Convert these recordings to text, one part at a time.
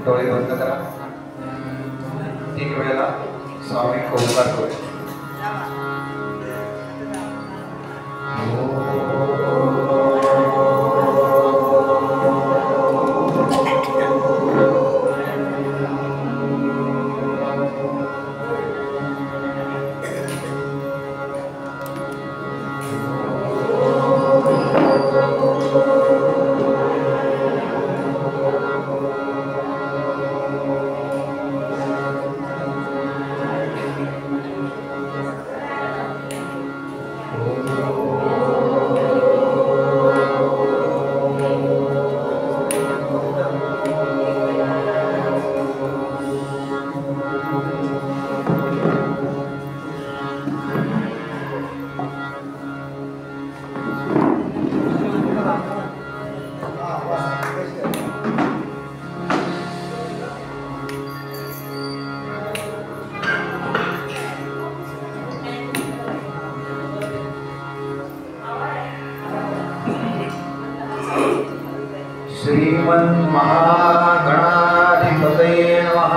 डोळे बंद करा. 3 वेळेला स्वामी ओंकार करूया. श्रीमन्महागणाधिपतये नमः.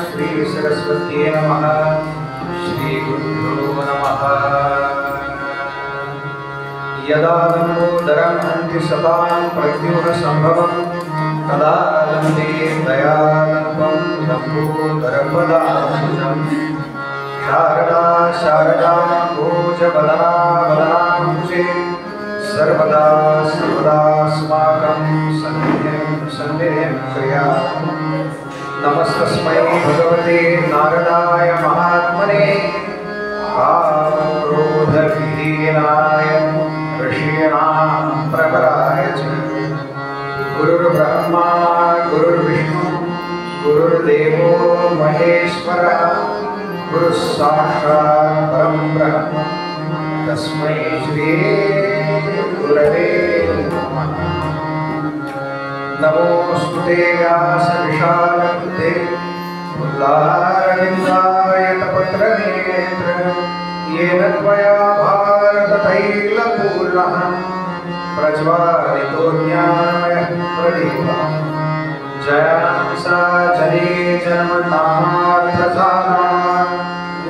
श्री सरस्वत्यै नमः. श्री गुरुभ्यो नमः. यदा लम्बोदरं हन्ति सतां प्रद्युम्नसम्भवं तदा वन्दे दयालम्बं लम्बोदरपदाम्बुजं. शारदा शारदा भोजवदना वदनाम्बुजे सर्वदा सर्वदास्माकं सन्निधिं क्रियात्. नमस्तस्मै भगवते नारदाय महात्मने कामक्रोधविहीनाय ऋषीणां प्रवराय च. गुरुर्ब्रह्मा गुरुर्विष्णु गुरुर्देवो महेश्वरः. गुरुः साक्षात् परं ब्रह्म तस्मै श्री गुरवे नमः. नमोऽस्तुते व्यासविशालबुद्धे मुल्लारविन्दायतपत्रनेत्र. येन त्वया भारततैलपूर्णः प्रज्वालितो ज्ञानमयः प्रदीपः. जयासा जने जन्मनाथसानां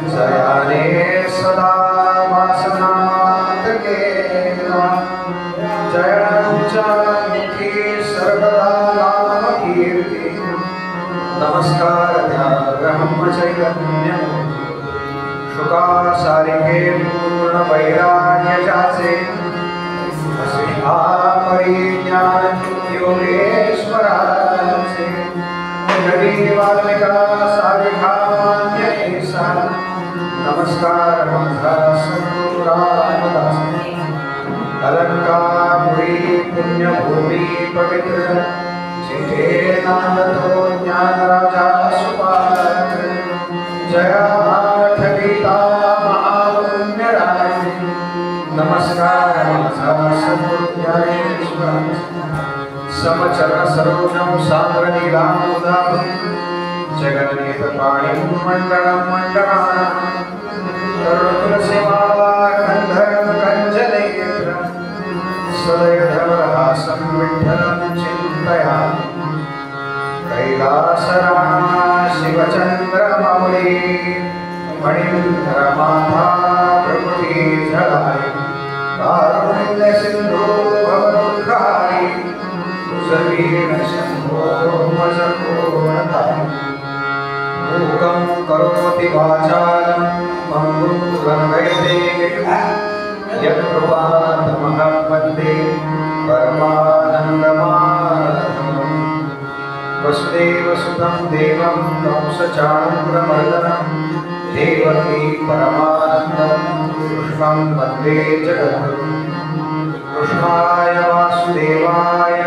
जयाने सदा वासनातकेन. जयं चान्ति सर्वदा नामकीर्ति. नमस्कारं चैतन्यं शुकासारिके पूर्णवैराग्यजासे. योगेश्वरासे वाल्मिका सारिकामान्यसा. नमस्कार रामदास. अलंकापुरी पुण्यभूमि पवित्र जिथे नांदतो ज्ञानराजा सुपात्र. जया माठ गीता महापुण्यराज. नमस्कार समचरण सरोजं सान्द्रनीलामुदाभं जगन्नीतपाणिं मण्डलं मण्डनानां. तरुणतुलसीमाला कन्धरं कञ्जनेत्रं सदयधवलहासं विठ्ठलं चिन्तयामि. कैलासरामा शिवचन्द्रमौली मणिन्द्रमाला प्रकृतिधराय. कारुण्यसिन्धो भवदुःखारि शम्भो मजकोणताम्. मूकं करोति वाचालं पङ्गुं लङ्घयते यत्कृपातमहं वन्दे परमानन्दमाधवम्. वसुदेवसुतं देवं कंसचाणूरमर्दनं देवकी परमानन्दं कृष्णं वन्दे जगद्गुरुं. कृष्णाय वासुदेवाय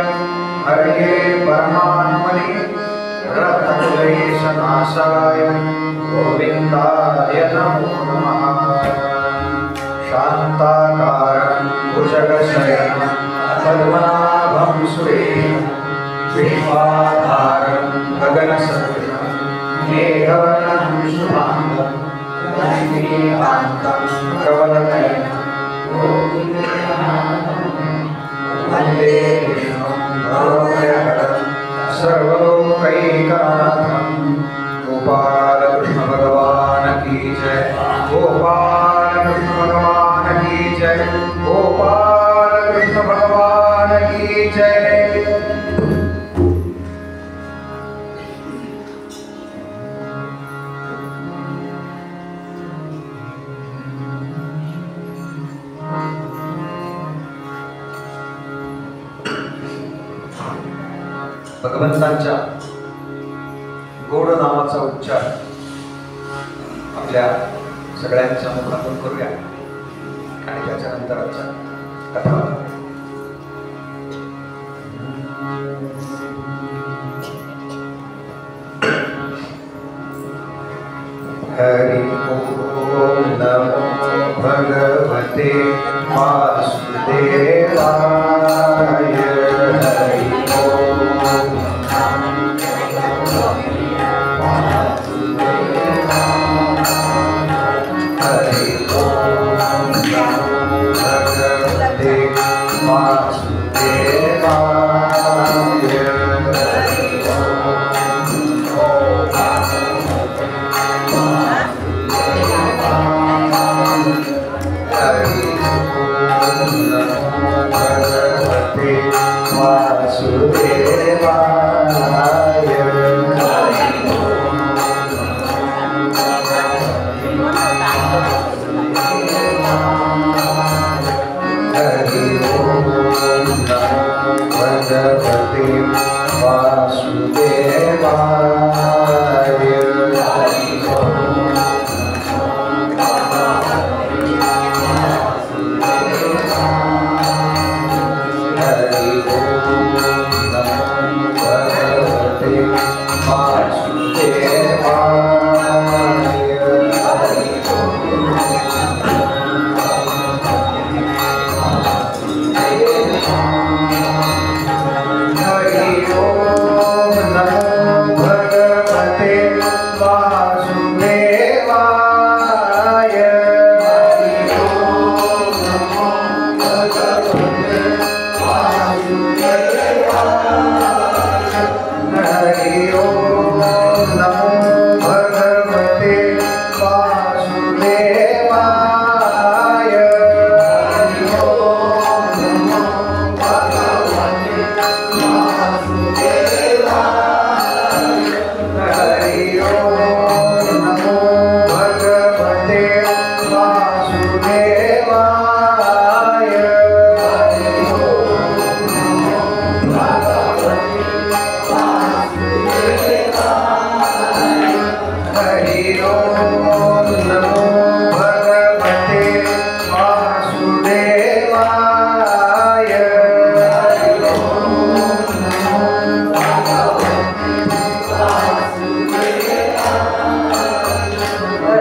हरये परमात्मने रत्नक्लेशनाशाय गोविन्दाय नमो नमः. शान्ताकारं भुजगशयनं पद्मनाभं सुरेशं. विश्वाधारं गगनसदृशं मेघवर्णं शुभाङ्गं. लक्ष्मीकान्तं प्रवदनयनं वन्दे विष्णुं भवभयहरं सर्वलोकैकनाथं गोपाल कृष्ण भगवान की जय। गोपाल कृष्ण भगवान की जय। गोपाल कृष्ण भगवान की जय। भगवंतांच्या गोड नामाचा उच्चार आपल्या सगळ्यांच्या मुखातून करूया आणि त्याच्यानंतरच्या कथा। हरि ओम नमो भगवते वासुदेवाय। हरि ओम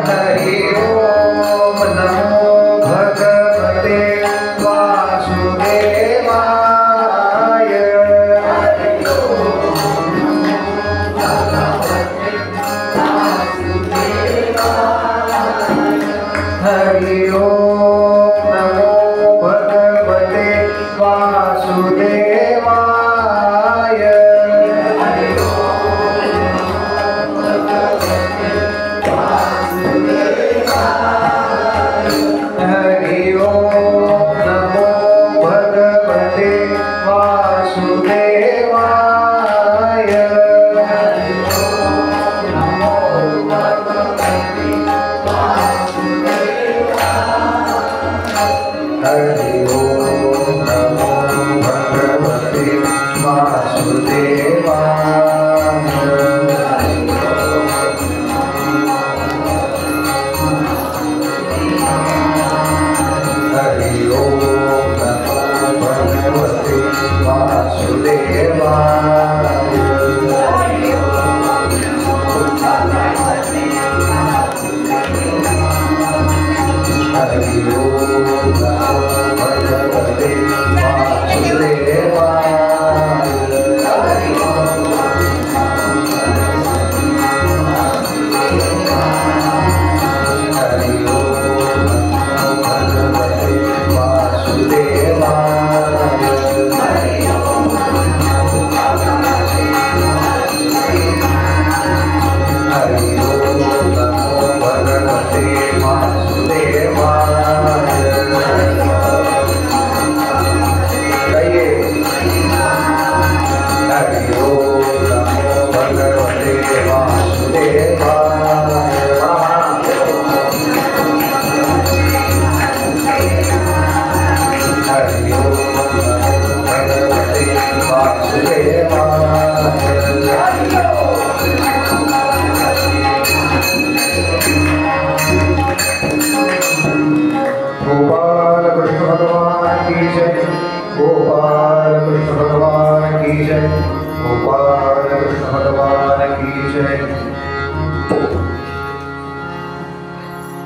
हरि ओम नमो भगवते वासुदेवाय।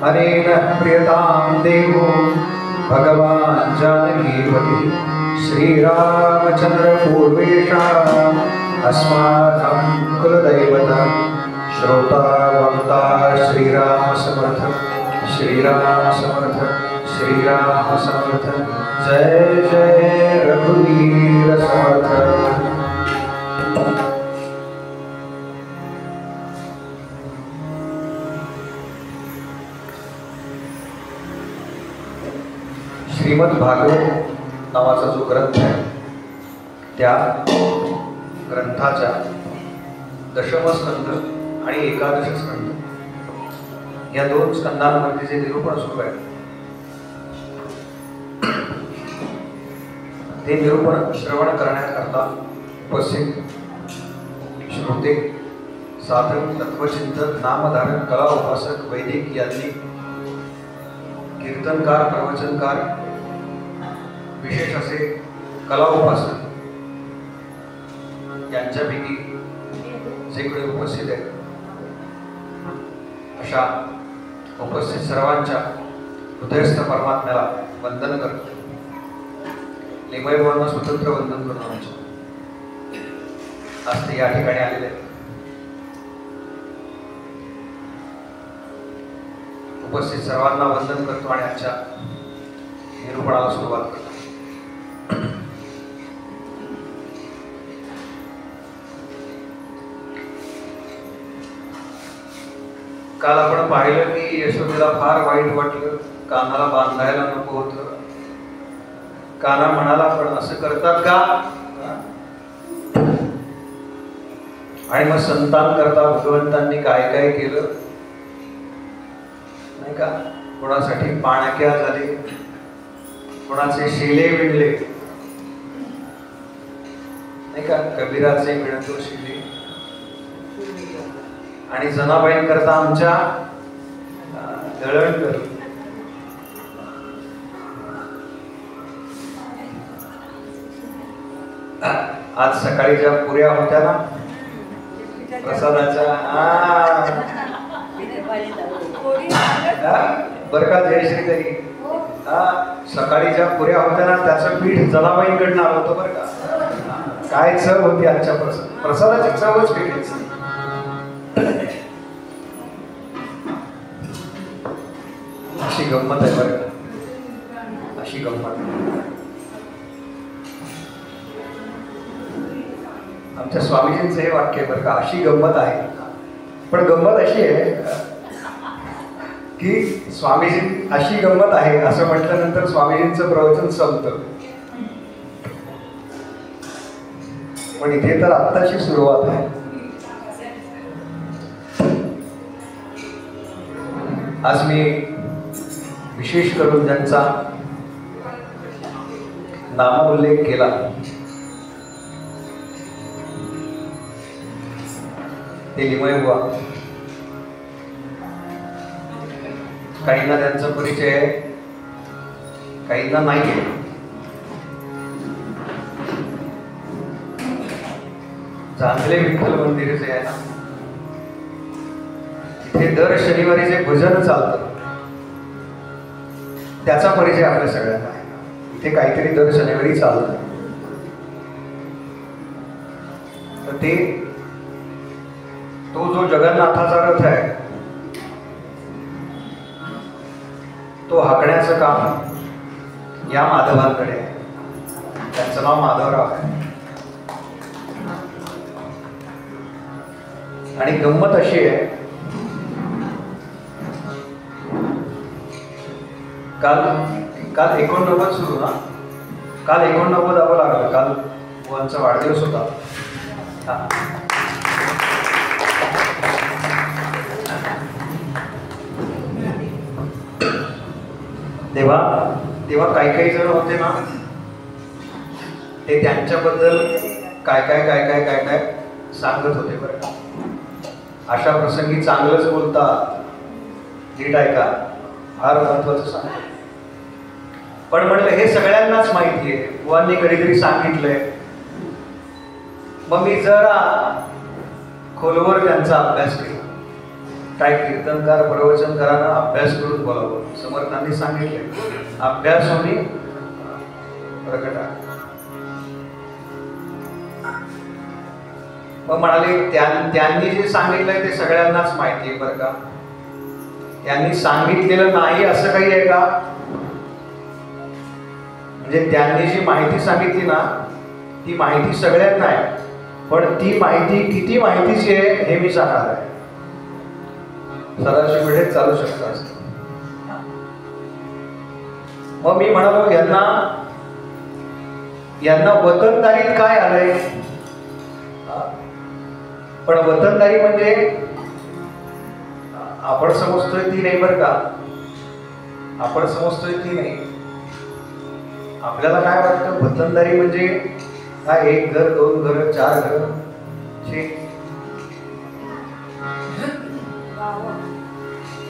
अनेन प्रियतां देवो भगवान् जानकीपति श्रीरामचन्द्र पूर्वेषाम् अस्माकं कुलदैवता श्रोता वक्ता श्रीराम समर्थ श्रीराम समर्थ श्रीराम समर्थ जय जय रघुवीर समर्थ। श्रीमद भागवत नावाचा जो ग्रंथ आहे त्या ग्रंथाच्या दशम स्कंद आणि एकादश स्कंद या दोन स्कंदांमध्ये जे निरूपण सुरू आहे ते निरूपण श्रवण करण्याकरता उपस्थित श्रोते साधक तत्वचिंतक नामधारक कला उपासक वैदिक यांनी कीर्तनकार प्रवचनकार विशेष असे कला उपासक यांच्यापैकी जे कोणी उपस्थित आहेत अशा उपस्थित सर्वांच्या हृदयस्थ परमात्म्याला वंदन करतो। लिमयभवांना स्वतंत्र वंदन करतो आमच्या आज ते या ठिकाणी आलेले आहेत। उपस्थित सर्वांना वंदन करतो आणि आजच्या निरूपणाला सुरुवात करतो। काल आपण पाहिलं की यशोदेला फार वाईट वाटलं, कान्हाला बांधायला नको होतं। कान्हा म्हणाला पण असं करतात का? आणि मग संतान करता भगवंतांनी काय काय केलं नाही का? कोणासाठी पाणक्या झाले, कोणाचे शेले विणले नाही का? कबीराचे मिळतो शेले आणि जनाबाईं करता आमच्या दळण कर। आज सकाळी ज्या पुऱ्या होत्या ना प्रसादाच्या बर का जयश्री तरी सकाळी ज्या पुऱ्या होत्या ना त्याचं पीठ जनाबाईंकडनं आलं होतं बरं का? काय चव होती आजच्या प्रसादाची चवच वेगळीच। अशी गंमत आहे बरं का, अशी गंमत आमच्या स्वामीजींचं हे वाक्य बरं का, अशी गंमत आहे। पण गंमत अशी आहे की स्वामीजी अशी गंमत आहे असं म्हटल्यानंतर स्वामीजींचं प्रवचन संपतं, पण इथे तर आत्ताची सुरुवात आहे। आज मी विशेष करून ज्यांचा नामोल्लेख केला ते लिमयबुवा, काहींना त्यांचा परिचय आहे काहींना नाही आहे। जांभले विठ्ठल मंदिर जे आहे ना तिथे दर शनिवारी जे भजन चालतं त्याचा परिचय आपल्या सगळ्यांना आहे। इथे काहीतरी दर शनिवारी चालतं तर ते तो जो जगन्नाथाचा रथ आहे तो हाकण्याचं काम या माधवांकडे आहे। त्यांचं नाव माधवराव आहे। आणि गंमत अशी आहे काल 89 सुरू ना, काल 89 लागलं, काल बुवांचा वाढदिवस होता। तेव्हा काही जण होते ना ते त्यांच्याबद्दल काय काय सांगत होते बरं का। अशा प्रसंगी चांगलंच बोलतात, नीट ऐका, फार महत्वाचं सांगतो। पण म्हटलं हे सगळ्यांनाच माहिती आहे, बुवांनी कधीतरी सांगितलंय, मग मी जरा खोलवर त्यांचा अभ्यास केला। काय कीर्तनकार प्रवचनकारांना अभ्यास करून बोलावं. समर्थांनी सांगितले अभ्यास होणे प्रकट आहे. मग म्हणाले त्यांनी जे सांगितलंय ते सगळ्यांनाच माहिती आहे बरं का. त्यांनी सांगितलेलं नाही असं काही आहे का? म्हणजे त्यांनी जी माहिती सांगितली ना ती माहिती सगळ्यांना आहे, पण ती माहिती किती माहितीची आहे हे मी सांगणार आहे. सदाशिव पेठेत चालू शकतं. मग मी म्हणालो यांना वतनदारीत काय आलंय. पण वतनदारी म्हणजे आपण समजतोय ती नाही बरं का. आपण समजतोय ती नाही. आपल्याला काय वाटतं वतनदारी म्हणजे काय 1 घर 2 घर 4 घर.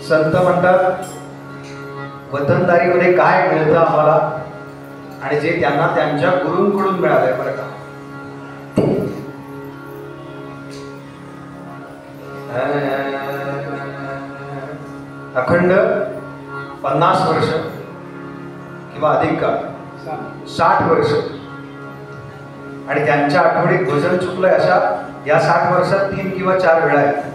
संत म्हणतात वतनदारीमध्ये काय मिळतं आम्हाला आणि जे त्यांना त्यांच्या गुरूंकडून मिळालंय बरं का. अखंड 50 वर्ष किंवा अधिक काळ 60 वर्ष आणि त्यांच्या आठवडीत भजन चुकलंय अशा या 60 वर्षात 3 किंवा 4 वेळा आहेत.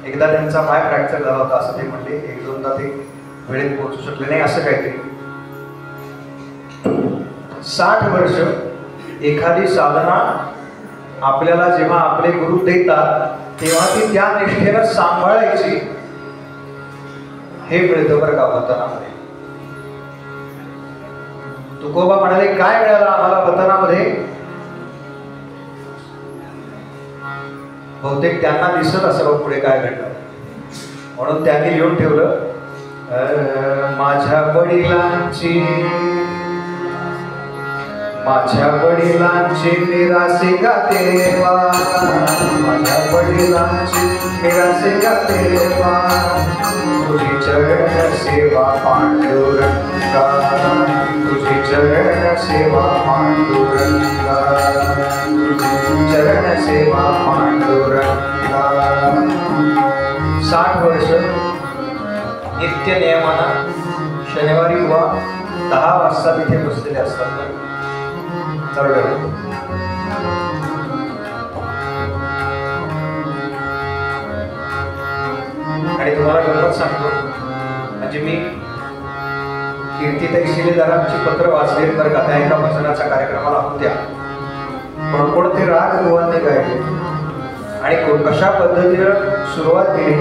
एकदा त्यांचा पाय फ्रॅक्चर झाला होता असं ते म्हणले. 1-2दा ते वेळेत पोहोचू शकले नाही असं काहीतरी. 60 वर्ष एखादी साधना आपल्याला जेव्हा आपले गुरु देतात तेव्हा ती त्या निष्ठेनं सांभाळायची हे मिळतं बरं का वतनामध्ये. तुकोबा म्हणाले काय मिळालं आम्हाला वतनामध्ये. बहुतेक त्यांना दिसत असेल पुढे काय घडलं म्हणून त्यांनी लिहून ठेवलं माझ्या वडिलांची निरासे गातेवा. माझ्या वडिलांची निरासे गातेवा. तुझी चरण सेवा पांडुरंगा. तुझी चरण सेवा पांडुरंगा. तुझी चरण सेवा पांडुरंगा. 60 वर्ष नित्य नियमानं शनिवारी किंवा 10 वाजता तिथे बसलेले असतात. आणि तुम्हाला गंमत सांगतो म्हणजे मी कीर्तिताई शिलेदारांची पत्र वाचले बरं का. त्या एका भजनाच्या कार्यक्रमाला होत्या. पण कोणते राग दोघांनी गायले आणि कशा पद्धतीनं सुरुवात केली,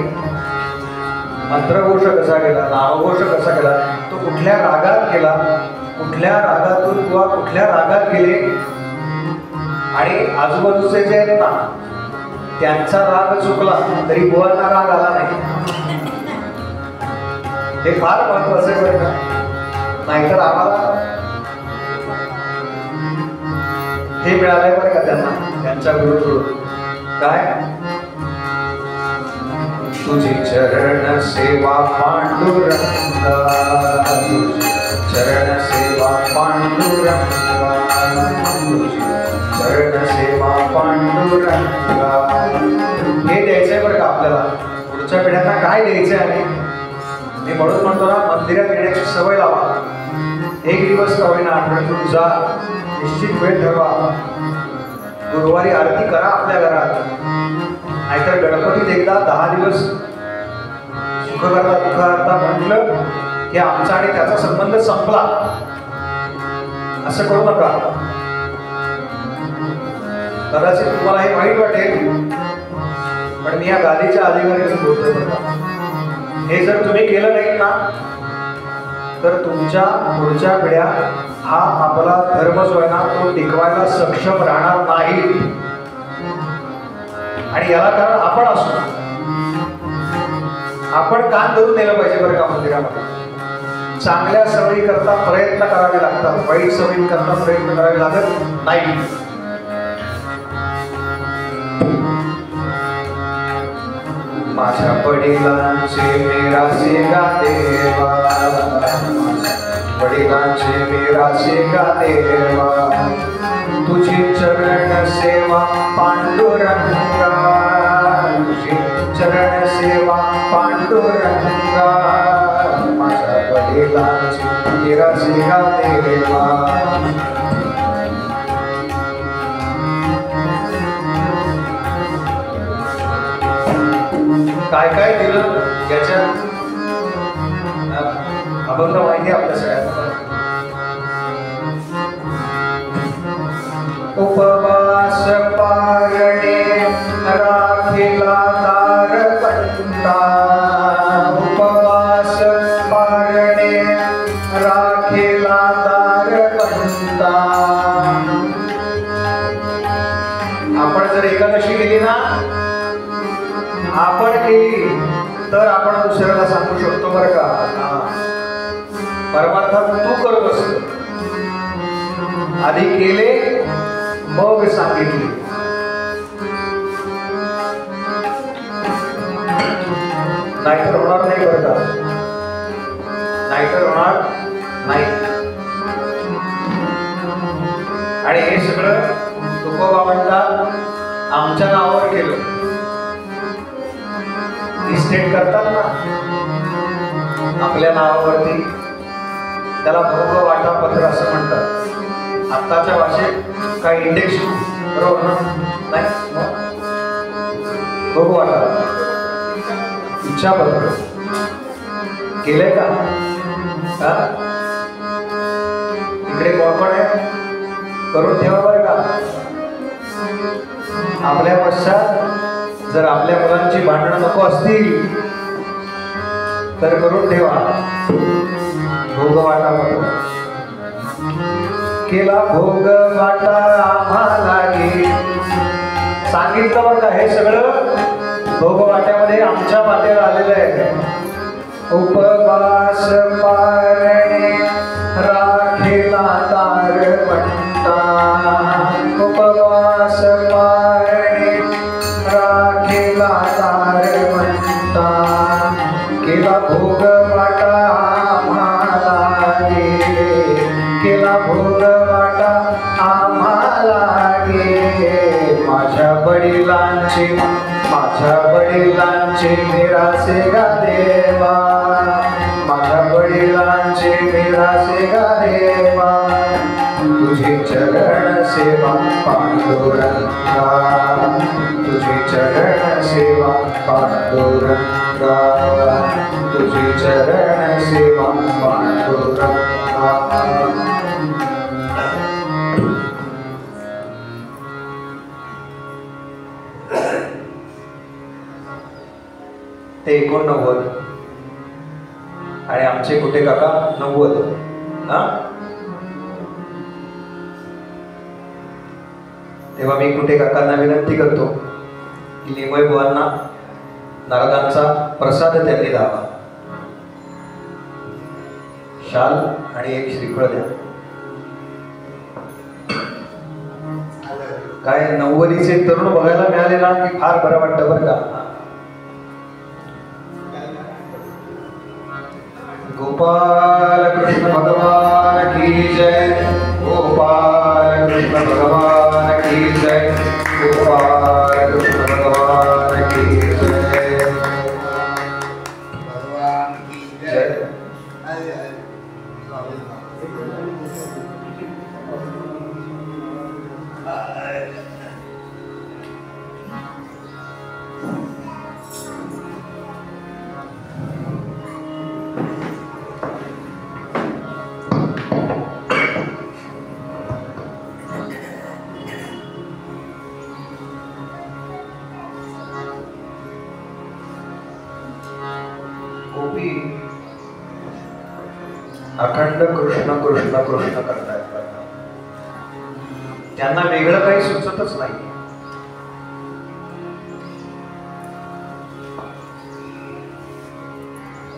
मंत्रघोष कसा केला, नामघोष कसा केला, तो कुठल्या रागात केला, कुठल्या रागातून किंवा कुठल्या रागात गेले आणि आजूबाजूचे जे आहेत ना त्यांचा राग चुकला तरी बुवांना राग आला नाही. हे फार महत्वाचं आहे बरं का. नाहीतर आम्हाला हे मिळालंय बरं का त्यांना त्यांच्या गुरुकडून काय. तुझी चरण सेवा पांडुरंगा. तुझी चरण सेवा पांडुरंगा. तुझी चरण सेवा पांडुरंगा. हे द्यायचंय बरं का आपल्याला. पुढच्या पिढ्यांना काय द्यायचंय आहे मी म्हणून म्हणतो ना मंदिरात येण्याची सवय लावा. 1 दिवस का होईना आठवड्यातून जा. निश्चित वेळ ठरवा. गुरुवारी आरती करा आपल्या घरात. नाहीतर गणपतीत एकदा 10 दिवस सुख करता दुःख करता म्हटलं की आमचा आणि त्याचा संबंध संपला असं करू नका. कदाचित तुम्हाला हे वाईट वाटेल पण मी या गादीच्या अधिकाऱ्याने बोलतोय बघा. हे जर तुम्ही केलं नाही ना तर तुमच्या पुढच्या पिढ्या हा आपला धर्म जो आहे ना तो टिकवायला सक्षम राहणार नाही. आणि याला कारण आपण असतो. आपण कान धरून नेलं पाहिजे बरं का मंदिरामध्ये. चांगल्या सवयी करता प्रयत्न करावे लागतात, वाईट सवयी करता प्रयत्न करावे लागत नाही. माझ्या वडिलांचे निरासे गातेवा. वडिलांचे निरासे गातेवा. तुझी चरण सेवा पांडुरंगा. तुझी चरण सेवा पांडुरंगा माझ्या वडिलांची निराशिका देवा काय काय दिलं याच्यात अभंग माहिती आपल्या सगळ्यांना उपवास पारणे राखिला तारकंता उपवास पारणे राखिला तारकंता आपण जर एकादशी केली ना आपण केली तर आपण दुसऱ्याला सांगू शकतो बरं का परमार्थात तू करत असतो आधी केले मग सांगितले नाहीतर होणार नाही बरं का नाहीतर होणार नाही आणि हे सगळं तुकोबाबांना आमच्या नावावर केलं इस्टेट करतात ना आपल्या नावावरती त्याला भोग वाटा पत्र असं म्हणतात आत्ताच्या भाषेत काय इंडेक्स बरोबर ना नाही भोग वाटा इच्छा पत्र केलंय का इकडे कोण कोण आहे करून ठेवा बरं का आपल्या पश्चात जर आपल्या मुलांची भांडणं नको असतील तर करून ठेवा भोग वाटा पत्र केला भोग वाटा आम्हाला सांगितलं बरं का हे सगळं भोग वाट्यामध्ये आमच्या मातेवर आलेलं आहे उपवास पारणे राखिला तारकंता उपवास पारणे राखिला तारकंता केला भोग वाटा आम्हाला केला भोग वाटा आम्हाला माझ्या वडिलांचे निरासे गा देवा माझ्या वडिलांचे निरासे गा देवा तुझे चरण सेवा पांडुरंगा तुझे चरण सेवा पांडुरंगा तुझे चरण सेवा पांडुरंगा ते 89 आणि आमचे कुठे काका 90 तेव्हा मी कुठे काकांना विनंती करतो की लिमय बुवांना नारदांचा प्रसाद त्यांनी द्यावा शाल आणि एक श्रीफळ द्या काय 90चे तरुण बघायला मिळाले ना की फार बरं वाटतं बरं का गोपाल कृष्ण भगवान की जय गोपाल कृष्ण भगवान की जय गोपाल कृष्ण भगवान की जय भगवान की जय अखंड कृष्ण कृष्ण कृष्ण करतायत त्यांना वेगळं काही सुचतच नाही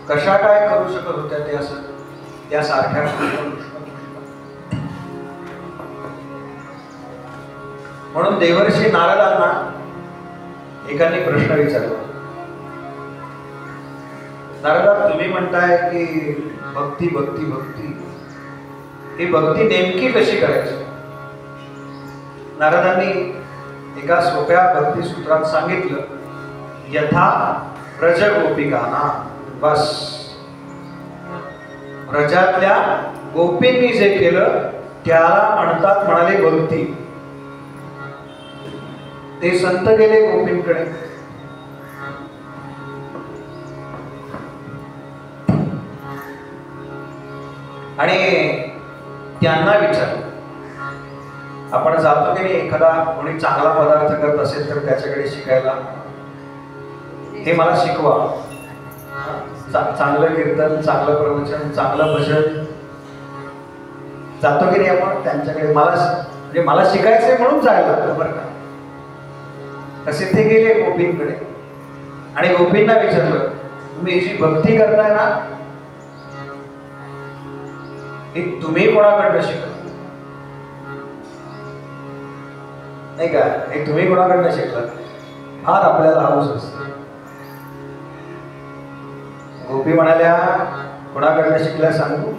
कशा काय करू शकत होत्या ते असं त्या सारख्या म्हणून देवर्षी नारदांना एकाने प्रश्न विचारला नारदा तुम्ही म्हणताय की भक्ती भक्ती भक्ती ही भक्ती नेमकी कशी करायची नारदांनी एका सोप्या भक्ती सूत्रात सांगितलं यथा ब्रज गोपिकाना. बस ब्रजातल्या गोपींनी जे केलं त्याला म्हणतात म्हणाले भक्ती. ते संत गेले गोपींकडे. आणि त्यांना विचारलं, आपण जातो की नाही, एखादा कोणी चांगला पदार्थ करत असेल तर त्याच्याकडे शिकायला, हे मला शिकवा. चांगलं कीर्तन, चांगलं प्रवचन, चांगलं भजन, जातो की नाही आपण त्यांच्याकडे. म्हणजे मला शिकायचंय म्हणून जायला लागतं बरं का. तसे ते गेले गोपींकडे आणि गोपींना विचारलं, तुम्ही जी भक्ती करताय ना, ही तुम्ही कोणाकडनं शिकला? नाही का, हे तुम्ही कोणाकडनं शिकला? फार आपल्याला हाऊस असते. गोपी म्हणाल्या, कोणाकडनं शिकल्या सांगू?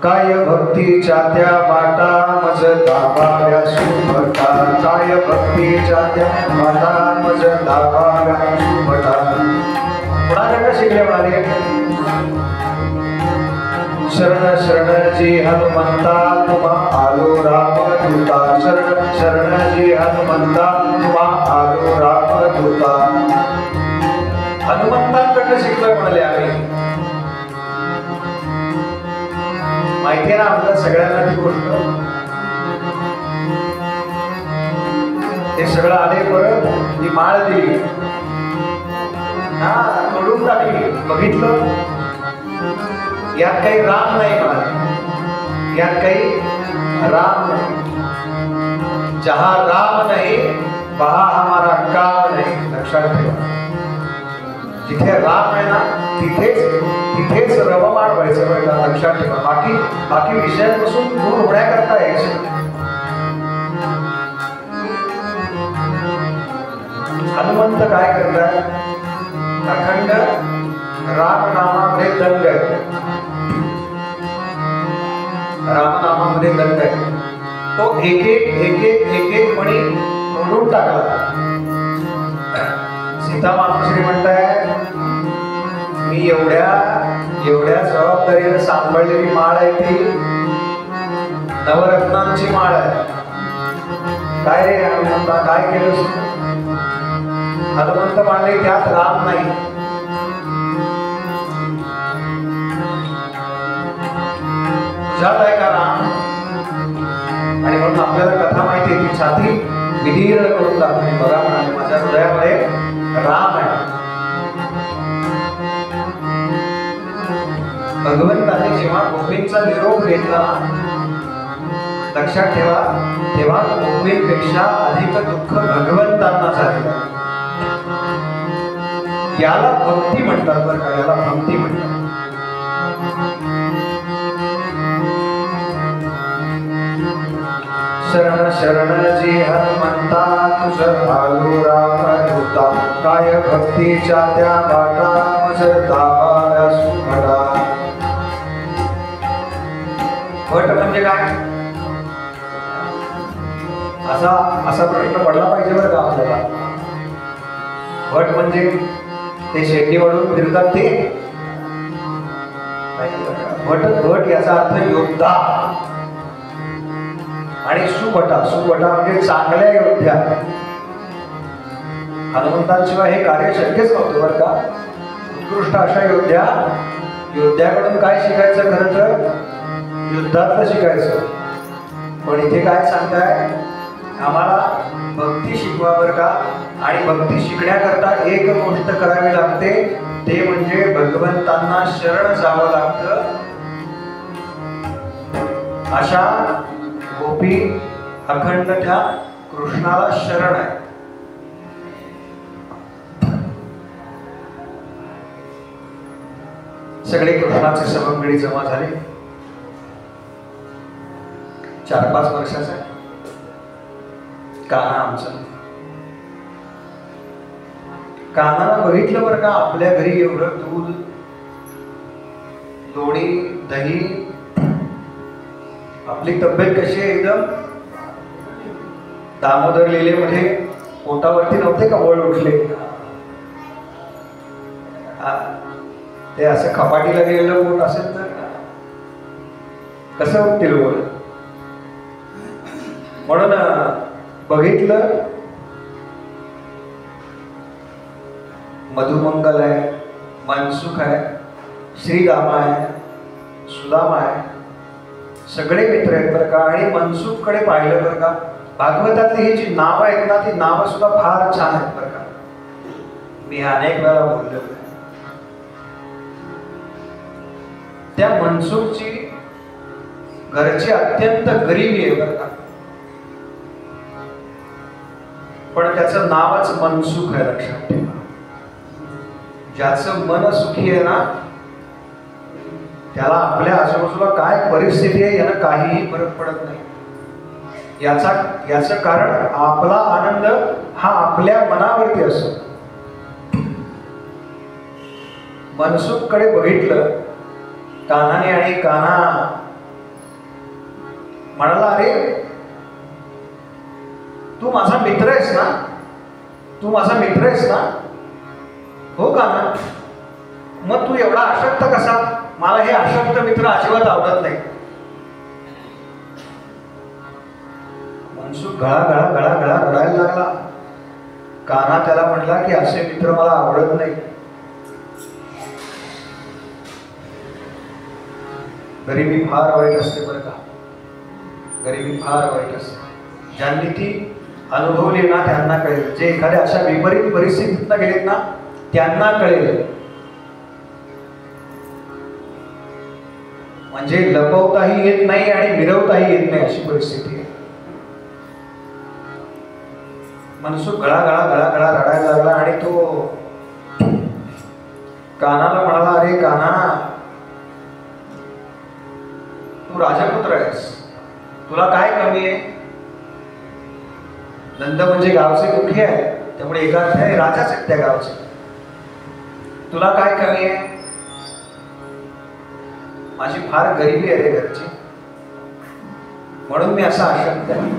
काय भक्तीच्या त्या बाटा मज दाबाव्या सुभटा. काय भक्तीच्या त्या बाटा मज दाबाव्या सुभटा. कोणाकडनं शिकले म्हणाले? शरण शरण जी हनुमंता तुम्हा आलो रामदूता. शरण शरण जी हनुमंता तुम्हा आलो रामदूता. हनुमंतांकडनं शिकलोय म्हणाले आम्ही. माहिती आहे ना आपल्या सगळ्यांना ती गोष्ट. हे सगळं आले परत, ती माळ दिली, हा तोडून टाकली. बघितलं, यात काही राम नाही म्हणाले, यात काही राम नाही. जहा राम नाही वहा हमारा काम नाही. लक्षात ठेवा, जिथे राम आहे ना तिथेच रममाण व्हायचं बरं का. लक्षात ठेवा. बाकी विषयांपासून दूर होण्याकरता यायचं. हनुमंत काय करतात? अखंड रामनामामध्ये दंग आहे. रामनामामध्ये दंग आहे. तो एक एक मणी तोडून टाकला. सीता मातोश्री म्हणताय, मी एवढ्या जबाबदारीने सांभाळलेली माळ आहे ती नवरत्नांची माळ आहे. काय रे हनुमंता, काय केलं? हनुमंत मानले, त्यात राम नाही. तुझ्यात आहे का राम? आणि म्हणून आपल्याला कथा माहिती आहे, ती छाती विदीर्ण करून दाखवली. बघा म्हणाले, माझ्या हृदयामध्ये राम आहे. भगवंताने जेव्हा गोपींचा निरोप घेतला, लक्षात ठेवा, तेव्हा गोपींपेक्षा अधिक दुःख भगवंतांना झाले. याला भक्ती म्हणतात बरं का, याला भक्ती म्हणतात. शरण शरण जी हनुमंता तुझ आलो रामदूता. काय भक्तीच्या त्या बाटा मज दाबाव्या सुभटा. भट म्हणजे काय? असा प्रश्न पडला पाहिजे बरं का आपल्याला. भट म्हणजे ते शेती वाढून फिरतात ते? भट याचा अर्थ योद्धा. आणि सुभटा म्हणजे चांगल्या योद्ध्या. हनुमंतांशिवाय हे कार्य शक्यच नव्हतं बरं का. उत्कृष्ट अशा योद्ध्याकडून काय शिकायचं? खरं तर युद्धातलं शिकायचं. पण इथे काय सांगताय? आम्हाला भक्ती शिकवा बरं का. आणि भक्ती शिकण्याकरता एक गोष्ट करावी लागते, ते म्हणजे भगवंतांना शरण जावं लागतं. अशा गोपी अखंड त्या कृष्णाला शरण आहे. सगळे कृष्णाचे सवंगडी जमा झाले. 4-5 वर्षाचा कान्हा आमचा. कान्हाला बघितलं बरं का, आपल्या घरी एवढं दूध, लोणी, दही, आपली तब्येत कशी आहे एकदम. दामोदर लीलेमध्ये पोटावरती नव्हते का वळ उठले, ते असं खपाटीला गेलेलं पोट असेल तर कसं उठतील वळ. म्हणून बघितलं, मधुमंगल आहे, मनसुख आहे, श्रीरामा आहे, सुदामा आहे, सगळे मित्र आहेत बरं का. आणि मनसुखकडे पाहिलं बरं का, भागवतातली ही जी नावं आहेत ना, ती नावं सुद्धा फार छान आहेत बरं का. मी अनेक वेळा बोललेलो आहे. त्या मनसुखची घरची अत्यंत गरिबी आहे बरं का, पण त्याचं नावच मनसुख आहे, लक्षात ठेवा. ज्याचं मन सुखी आहे ना, त्याला आपल्या आजूबाजूला काय परिस्थिती आहे यानं काहीही फरक पडत नाही. याचं कारण आपला आनंद हा आपल्या मनावरती असतो. मनसुखकडे बघितलं कान्हाने आणि कान्हा म्हणाला, अरे तू माझा मित्र आहेस ना, तू माझा मित्र आहेस ना. हो कान्हा, मग तू एवढा अशक्त कसा. मला हे अशक्त मित्र अजिबात आवडत नाही. मनसुख गळा गळा गळा गळा रडायला लागला. कान्हा त्याला म्हटला की असे मित्र मला आवडत नाही. गरिबी फार वाईट असते बरं का, गरिबी फार वाईट असते. ज्यांनी ती अनुभवली ना त्यांना कळेल. जे एखाद्या अशा विपरीत परिस्थितीतनं गेलेत ना त्यांना कळेल. म्हणजे लपवताही येत नाही आणि मिरवताही येत नाही अशी परिस्थिती आहे. मनसुख गळा गळा गळा गळा रडायला लागला आणि तो कान्हाला म्हणाला, अरे कान्हा, तू राजपुत्र आहेस, तुला काय कमी आहे. नंद म्हणजे गावचे मुखी आहे, त्यामुळे एका अर्थाने राजाच आहेत त्या गावचे. तुला काय कमी आहे. माझी फार गरिबी आहे रे घरची, म्हणून मी असा अशक्त आहे.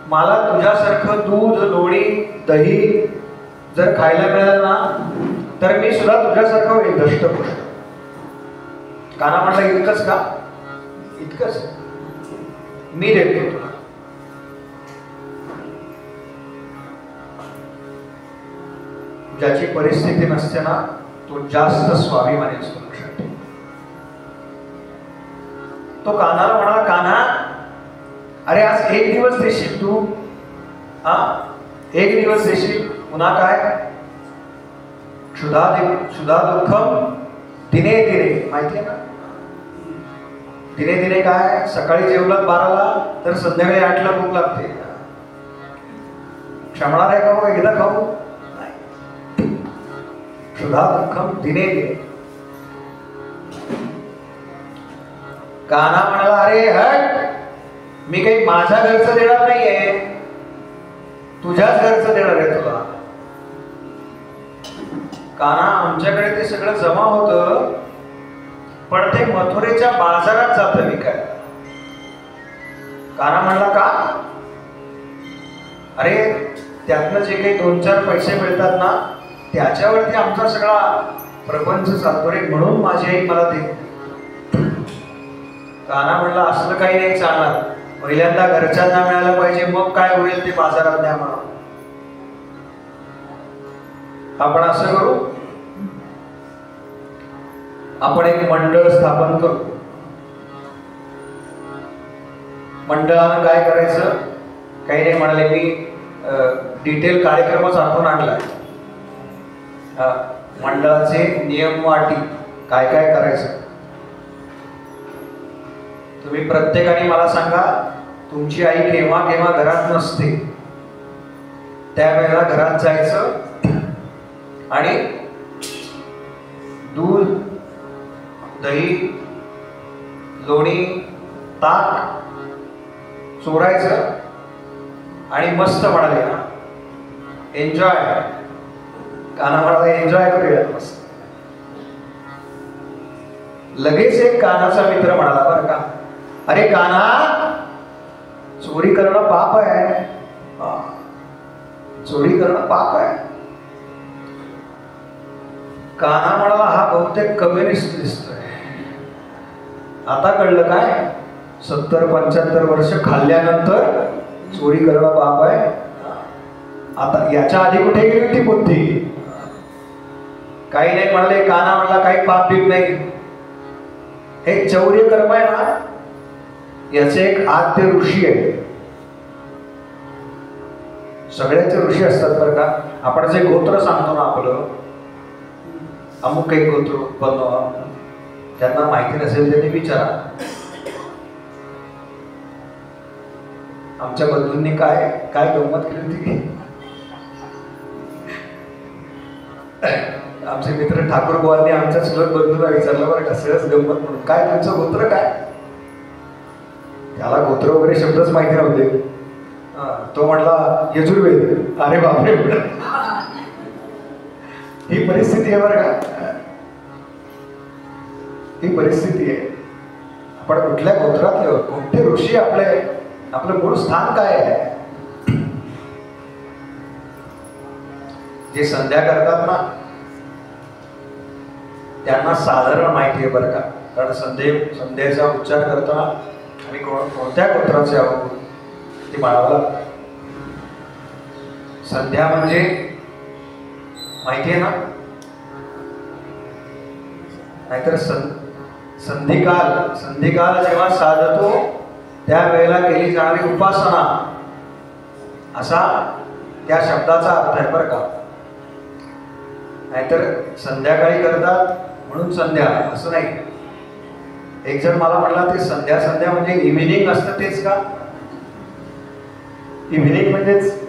मला तुझ्यासारखं दूध, लोणी, दही जर खायला मिळालं ना तर मी सुद्धा तुझ्यासारखं होईल दष्टपुष्ट. कान्हा म्हटलं, इतकंच का. इतकंच मी देतो तुला. ज्याची परिस्थिती नसते ना तो जास्त स्वाभिमानी असतो. तो कान्हाला म्हणाला, कान्हा, अरे आज एक दिवस देशील तू. हा, एक दिवस देशील. पुन्हा काय. क्षुधा दुःखम दिने दिने, माहिती आहे ना. दिने दिने काय. सकाळी जेवलं 12ला तर संध्याकाळी 8ला भूक लागते. क्षमणार आहे का हो एकदा खाऊ. क्षुधा दुःखम दिने दिने. कान्हा म्हणाला, अरे हट, मी काही माझ्या घरचं देणार नाहीये, तुझ्याच घरचं देणार आहे तुला. कान्हा, आमच्याकडे ते सगळं जमा होतं, पण ते मथुरेच्या बाजारात जातं विकायला. कान्हा म्हणला, का. अरे त्यातनं जे काही 2-4 पैसे मिळतात ना त्याच्यावरती आमचा सगळा प्रपंच चालतो रे, म्हणून माझी आई मला दे. कान्हा म्हणला, असलं काही नाही चालणार. पहिल्यांदा घरच्यांना मिळालं पाहिजे, मग काय होईल ते बाजारात द्या म्हणा. आपण असं करू, आपण एक मंडळ स्थापन करू. मंडळानं काय करायचं, काही नाही म्हणाले. मी डिटेल कार्यक्रमच आखून आणलाय. मंडळाचे नियम व अटी काय काय करायचं. तुम्ही प्रत्येकाने मला सांगा, तुमची आई केव्हा केव्हा घरात नसते त्यावेळेला घरात जायचं आणि दूध, दही, लोणी, ताक चोरायचं आणि मस्त म्हणाले ना एन्जॉय. कान्हा म्हणाला, एन्जॉय करूया मस्त. लगेच एक कान्हाचा मित्र म्हणाला बरं का, अरे कान्हा, चोरी करणं पाप आहे, चोरी करणं पाप आहे. कान्हा म्हणाला हा बहुतेक कम्युनिस्ट दिसतोय. आता कळलं काय, 70-75 वर्ष खाल्ल्यानंतर चोरी करणं पाप आहे. आता याच्या आधी कुठे गेली होती बुद्धी? काही नाही म्हणाले. कान्हा म्हणाला काही पाप बीप नाही. हे चौर्य कर्म आहे ना, याचे एक आद्य ऋषी आहे. सगळ्याचे ऋषी असतात बरं का. आपण जे गोत्र सांगतो ना आपलं, अमुक एक गोत्र उत्पन्न, त्यांना माहिती नसेल त्यांनी विचारा. आमच्या बंधूंनी काय काय गंमत केली होती. आमचे मित्र ठाकूर बुवांनी आमच्या चुलत बंधूला विचारलं बरं का, सहज गंमत म्हणून, काय तुमचं गोत्र काय? त्याला गोत्र वगैरे शब्दच माहिती नव्हते. तो म्हणला यजुर्वेद. अरे बापरे. ही परिस्थिती आहे बरं का, ही परिस्थिती आहे. आपण कुठल्या गोत्रातले, कोणते ऋषी, आपलं मूळ स्थान काय आहे? जे संध्या करतात ना त्यांना साधारण माहिती आहे बरं का. कारण संध्याचा उच्चार करताना आम्ही कोणत्या गोत्राचे आहोत ते म्हणावं लागतं. संध्या म्हणजे माहिती आहे ना, नाहीतर संधिकाल जेव्हा साधतो त्यावेळेला केली जाणारी उपासना, असा त्या शब्दाचा अर्थ आहे बरं का. नाहीतर संध्याकाळी करतात म्हणून संध्या असं नाही. एक जण मला म्हटला ते संध्या म्हणजे इव्हिनिंग असतं तेच का? इव्हिनिंग म्हणजेच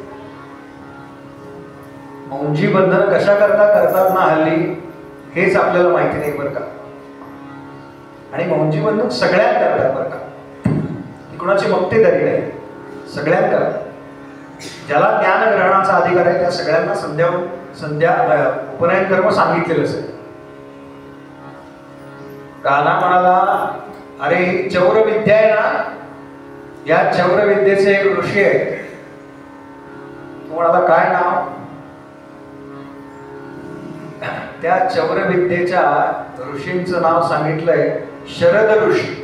मौंजी बंधन कशा करतात ना हल्ली, हेच आपल्याला माहिती नाही बरं का. आणि मौंजी बंधन सगळ्यात करतात बरं का, कुणाची मक्तेदारी नाही, सगळ्यात करतात. ज्याला ज्ञान ग्रहणाचा अधिकार आहे त्या सगळ्यांना संध्या उपनयन कर्म सांगितलेलं असेल. कान्हा म्हणाला अरे ही चौर विद्या आहे ना, या चौर विद्येचे एक ऋषी आहे. तो म्हणाला काय नाव? त्या चौर विद्येच्या ऋषींचं नाव सांगितलंय शरद ऋषी.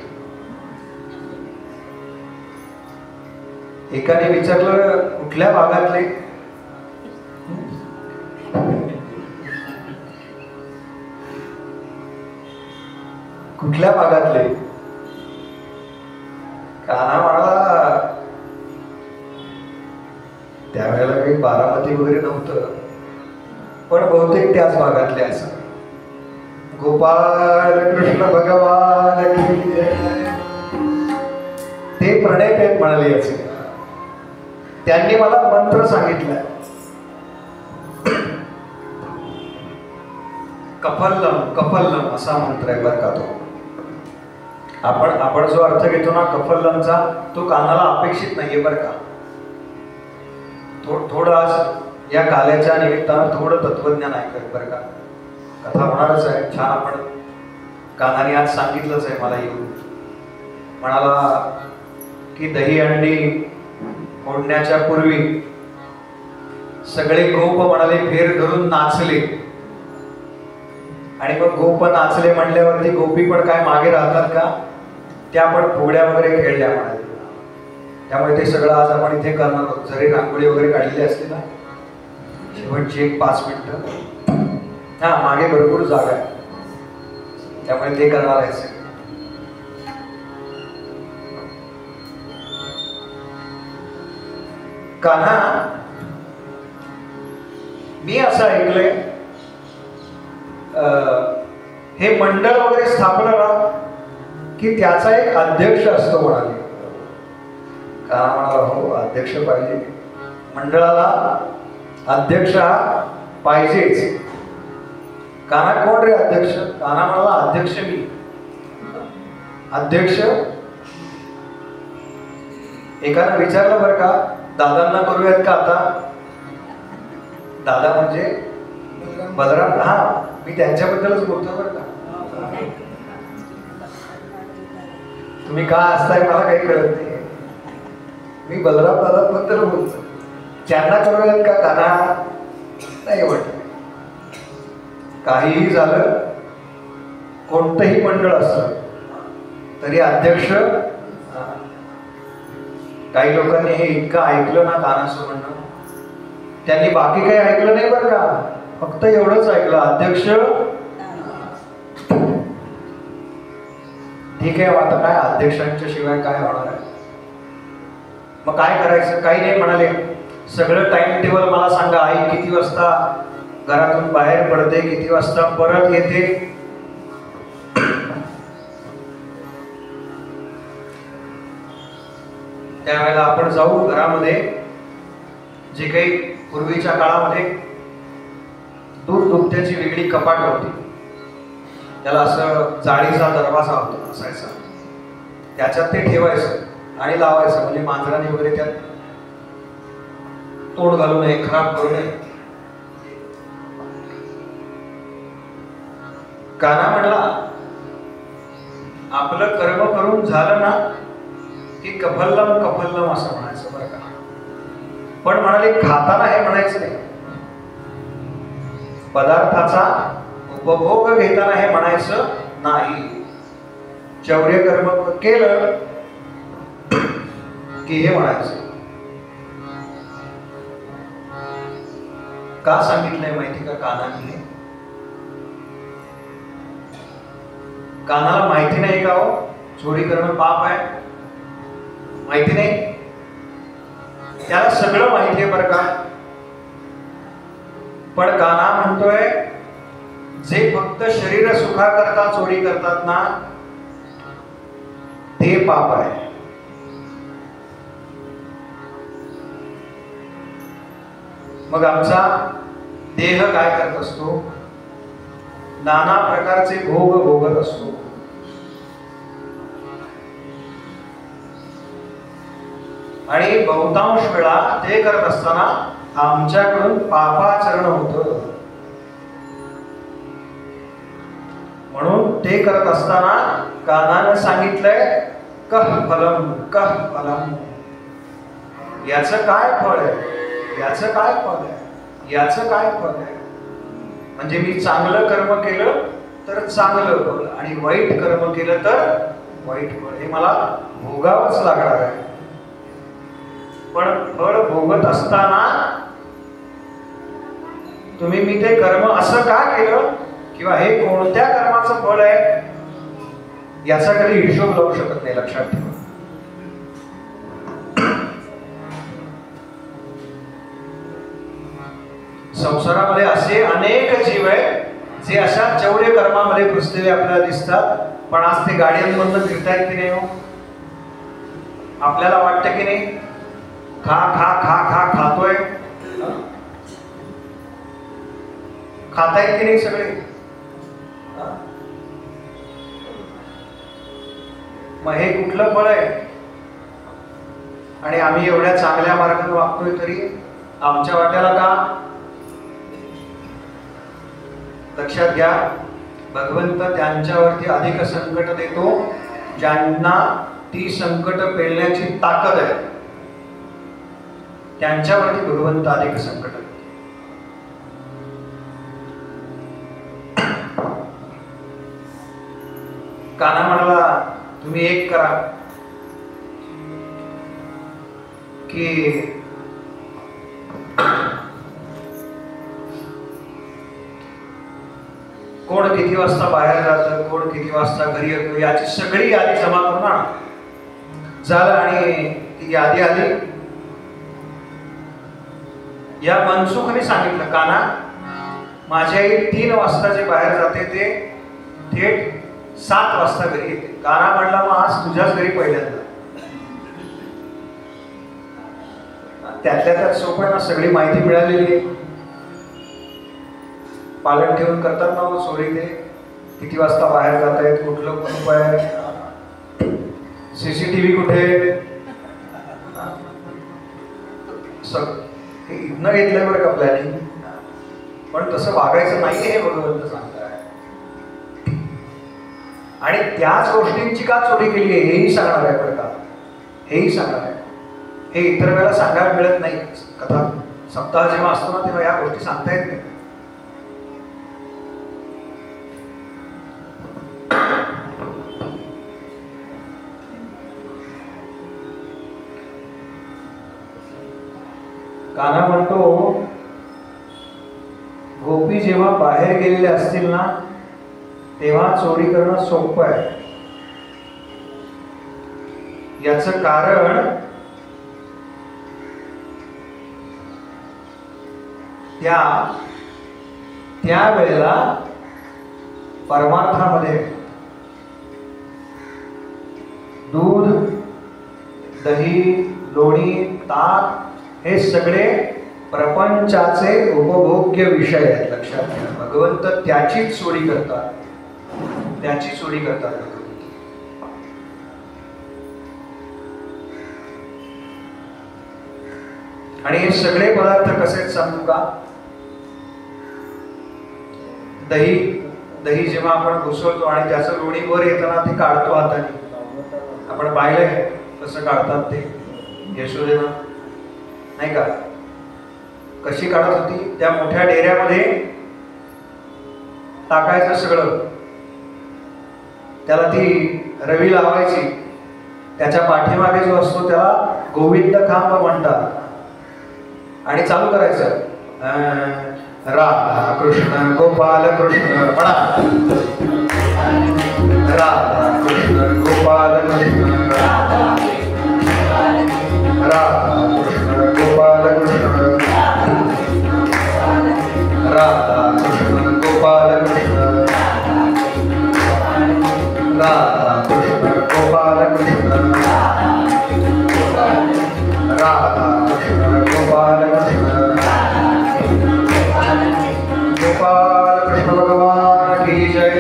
एकाने विचारलं कुठल्या भागातले? कुठल्या भागातले? कान्हा म्हणाला त्यावेळेला काही बारामती वगैरे नव्हतं, पण बहुतेक त्याच भागातले असं. गोपाल कृष्ण भगवान ते प्रणय आहेत म्हणाले याचे. त्यांनी मला मंत्र सांगितला, कफल्लम असा मंत्र आहे बरं का. तो आपण जो अर्थ घेतो ना कफल्लमचा, तो कानाला अपेक्षित नाहीये बरं का. थोडं आज या काल्याच्या निमित्तानं थोडं तत्वज्ञान ऐकत बरं का. कथा होणारच आहे छान. आपण कानाने आज सांगितलंच आहे मला येऊन. म्हणाला की दही अंडी फोडण्याच्या पूर्वी सगळे गोप म्हणाले फेर धरून नाचले. आणि मग गोप नाचले म्हणल्यावरती गोपी पण काय मागे राहतात का? त्या पण फुगड्या वगैरे खेळल्या म्हणाले. त्यामुळे ते सगळं आज आपण इथे करणार आहोत. जरी रांगोळी वगैरे काढलेली असते ना, शेवटची एक 5 मिनिटं हा मागे भरपूर जागा आहे, त्यामुळे ते करणार आहे. कान्हा मी असं ऐकलंय हे मंडळ वगैरे स्थापना ना की त्याचा एक अध्यक्ष असतो म्हणाले. कान्हा म्हणाला हो अध्यक्ष पाहिजे, मंडळाला अध्यक्ष पाहिजेच. कान्हा कोण रे अध्यक्ष? कान्हा म्हणाला अध्यक्ष मी. अध्यक्ष एकानं विचारलं बरं का, दादांना करूयात का आता? दादा म्हणजे बलराम. हा मी त्यांच्याबद्दलच बोलतो बरं का. तुम्ही का असताय मला काही कळत नाही. मी बलराम दादाबद्दल बोलतो. त्यांना करूयात का काना नाही वाटत. काहीही झालं, कोणतंही मंडळ असलं तरी अध्यक्ष, काही लोकांनी हे इतकं ऐकलं ना कानाचं म्हणणं, त्यांनी बाकी काही ऐकलं नाही बरं का, फक्त एवढंच ऐकलं, अध्यक्ष. ठीक आहे, आता काय अध्यक्षांच्या शिवाय काय होणार आहे. मग काय करायचं, काही नाही म्हणाले. सगळं टाइम टेबल मला सांगा, आई किती वाजता घरातून बाहेर पडते, किती वाजता परत येते. त्यावेळेला आपण जाऊ घरामध्ये. जे काही पूर्वीच्या काळामध्ये दूध दुभत्याची वेगळी कपाट होती, त्याला असं जाळीचा दरवाजा होता असायचा, त्याच्यात ते ठेवायचं आणि लावायचं, म्हणजे मांजराने वगैरे त्यात तोड घालू नये, खराब करू नये. काना म्हणला, आपलं कर्म करून झालं ना की कफल्लम कफल्लम असं म्हणायचं बरं का. पण म्हणाले खाताना हे म्हणायचं नाही, पदार्थाचा उपभोग घेताना हे म्हणायचं नाही. चौर्य कर्म केलं की हे म्हणायचं. का सांगितलंय माहिती का कानाने? कानाला माहिती नाही का हो चोरी करणं पाप आहे? माहिती नाही? त्याला सगळं माहिती आहे बरं का. पण काना म्हणतोय जे फक्त शरीर सुखाकरता चोरी करतात ना ते पाप आहे. मग आमचा देह काय करत असतो? नाना प्रकारचे भोग भोगत असतो. आणि बहुतांश वेळा ते करत असताना आमच्याकडून पापाचरण होतं. म्हणून ते करत असताना कानानं सांगितलंय कह फलम कह फलम. याचं काय फळ आहे, याचं काय फळ आहे, याचं काय फळ आहे. म्हणजे मी चांगलं कर्म केलं तर चांगलं फळ आणि वाईट कर्म केलं तर वाईट फळ, हे मला भोगावंच लागणार आहे. पण फळ भोगत असताना तुम्ही मी ते कर्म असं का केलं किंवा हे कोणत्या कर्माचं फळ आहे याचा कधी हिशोब लावू शकत नाही. लक्षात ठेवा. संसारामध्ये असे अनेक जीव आहेत जे अशा चौर्य कर्मामध्ये घुसलेले आपल्याला दिसतात. पण आज ते गाड्यांमधून फिरतायत की नाही हो? आपल्याला वाटतं की नाही खा खा खा खा खातोय, खातायत की नाही सगळे? मग हे कुठलं फळ आहे? आणि आम्ही एवढ्या चांगल्या मार्गाने वागतोय तरी आमच्या वाट्याला का? लक्षात घ्या, भगवंत त्यांच्यावरती अधिक संकट देतो ज्यांना ती संकट पेलण्याची ताकद आहे. त्यांच्यावरती भगवंत अधिक संकट देतो. काना म्हणाला तुम्ही एक करा की कोण किती वाजता बाहेर जातं, कोण किती वाजता घरी येतो, याची सगळी यादी जमा करून आणा. झालं. आणि ती यादी आली. या मनसुखने सांगितलं काना माझी आई 3 वाजता जे बाहेर जाते ते थेट 7 वाजता घरी येते. काना म्हणला मग आज तुझ्याच घरी पहिल्यांदा. त्यातल्या त्यात सोपं सगळी माहिती मिळालेली आहे. पालन ठेवून करतात ना मग चोरी. ते किती वाजता बाहेर जात आहेत, कुठलं कुटुंब आहे, CCTV कुठे, इथनं घेतलंय बरं का प्लॅनिंग. पण तसं वागायचं नाही हे भगवंत सांगताय. आणि त्याच गोष्टींची का चोरी केली आहे हेही सांगणार आहे बरं का, हेही सांगणार आहे. हे इतर वेळेला सांगायला मिळत नाही. कथा सप्ताह जेव्हा असतो ना तेव्हा या गोष्टी सांगता येत नाही. कान्हा म्हणतो गोपी जेव्हा बाहेर गेलेले असतील ना तेव्हा चोरी करणं सोपं आहे. याचं कारण त्या वेळेला परमार्थामध्ये दूध, दही, लोणी, ताक हे सगळे प्रपंचाचे उपभोग्य विषय आहेत. लक्षात घ्या, भगवंत त्याचीच चोरी करतात, त्याची चोरी करतात भगवंत. आणि हे सगळे पदार्थ कसे सांगू का? दही जेव्हा आपण घुसवतो आणि त्याचं लोणी वर येताना ते काढतो हाताने, आपण पाहिलंय कसं काढतात ते. यशोदेवा नाही का कशी काढत होती? त्या मोठ्या डेऱ्यामध्ये टाकायचं सगळं, त्याला ती रवी लावायची, त्याच्या पाठीमागे जो असतो त्याला गोविंद खांब म्हणतात, आणि चालू करायचं राधा कृष्ण गोपाल कृष्ण म्हणा, राधा कृष्ण गोपाल कृष्ण, राधा कृष्ण गोपाल कृष्ण, राधा कृष्ण गोपाल कृष्ण, राधा कृष्ण गोपाल कृष्ण, राधा कृष्ण गोपाल कृष्ण. गोपाल कृष्ण भगवान की जय,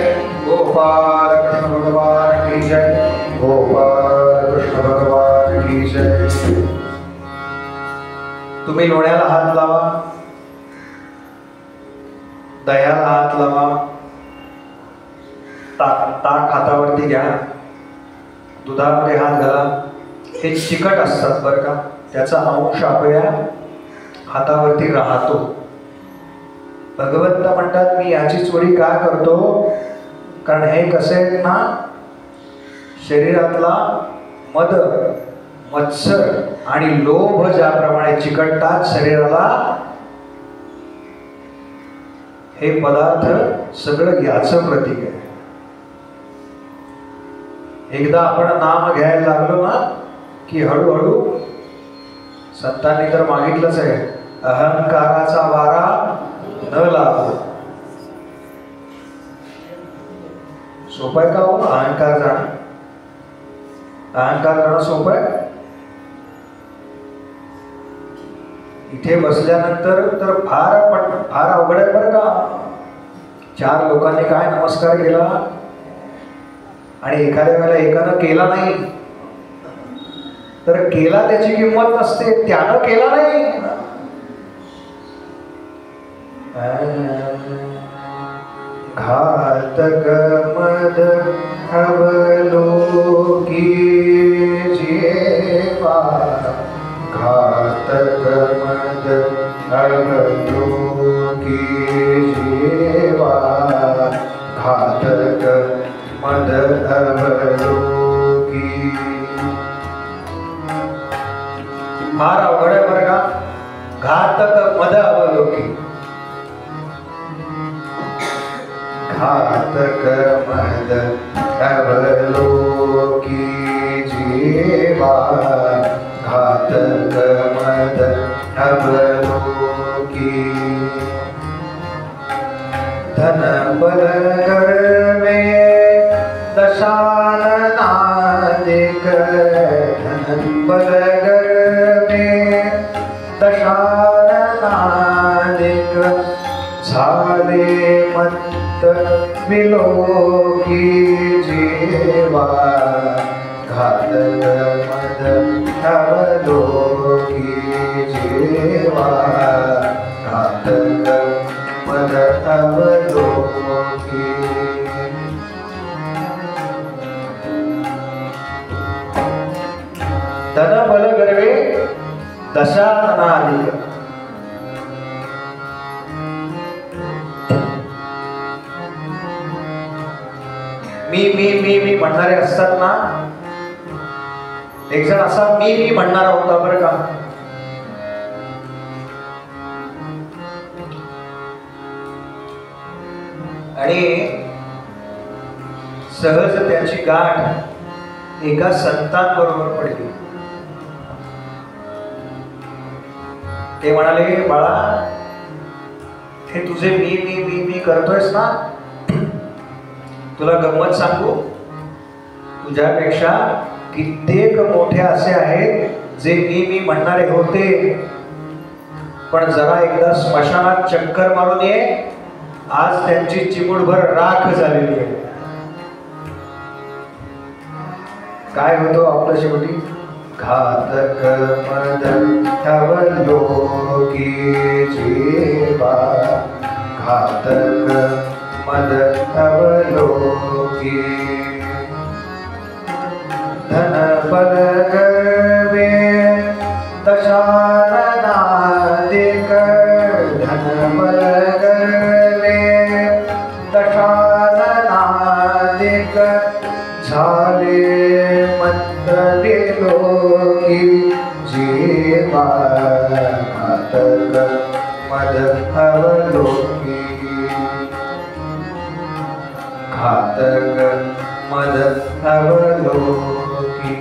गोपाल कृष्ण भगवान की जय, गोपाल कृष्ण भगवान की जय. तुम्ही लोण्याला हात लावा, दह्याला हात लावा, ताक हातावरती घ्या, दुधामध्ये हात घाला. हे चिकट असतात बरं का, त्याचा अंश आपल्या हातावरती राहतो. भगवंत म्हणतात मी याची चोरी का करतो? कारण हे कसे आहेत ना, शरीरातला मद, मत्सर आणि लोभ ज्याप्रमाणे चिकटतात शरीराला, हे पदार्थ सगळं याचं प्रतीक आहे. एकदा आपण नाम घ्यायला लागलो ना की हळूहळू संतांनी तर मागितलंच आहे, अहंकाराचा वारा न लागो. सोपं आहे का हो अहंकार जाणं? अहंकार करणं सोपं आहे? इथे बसल्यानंतर तर फार अवघड आहे बरं का. 4 लोकांनी काय नमस्कार केला आणि एखाद्या वेळेला एकानं केला नाही तर केला त्याची किंमत नसते, त्यानं केला नाही. घातक मद अवलोकी जेवा, घातक मद अवलोकी जेवा, घातक मद अवलोकी. फार अवघड आहे बरं का. घातक मद अवलोकी, घातक मद अवलोकी जीवा, घातक मद अवलोकी. धन बल घर में दशानना देख, धन बल घर में दशानना देख, झाले मत्त विलोकी जीवा, घातक मद अवलोकी जीवा, घातक मद अवलोकी. धन बल गर्वे दशाननाधिक. मी मी मी मी म्हणणारे असतात ना, एक जण असा मी मी म्हणणारा होता बरं का. आणि सहज त्याची गाठ एका संतांबरोबर पडली. ते म्हणाले, बाळा हे तुझे मी मी मी मी करतोयस ना, तुला गंमत सांगू, तुझ्यापेक्षा कित्येक मोठे असे आहेत जे मी मी म्हणणारे होते, पण जरा एकदा स्मशानात चक्कर मारून ये, आज त्यांची चिमूटभर राख झालेली आहे. काय होतो आपलं शेवटी? घातक मद अवलोकी जीवा, घातक मद अवलोकी. धन बल गवे दशाननाधिक, धन बल गवे दशाननाधिक. झाले मत विलोकी जीवा, घातक मद अवलोकी, घातक मद अवलोकी.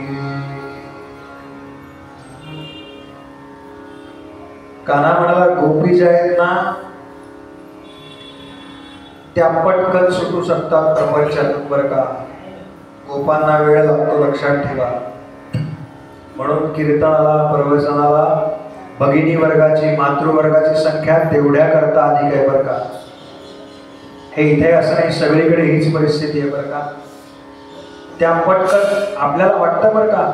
कान्हा म्हणाला, गोपी ज्या आहेत ना त्या पटकन सुटू शकतात प्रपंचातून बरं का. गोपांना वेळ लागतो, लक्षात ठेवा. म्हणून कीर्तनाला, प्रवचनाला भगिनी वर्गाची, मातृवर्गाची संख्या तेवढ्या करता अधिक आहे बरं का. हे इथे असं नाही, सगळीकडे हीच परिस्थिती आहे बरं का. त्या पटकन आपल्याला वाटतं बरं का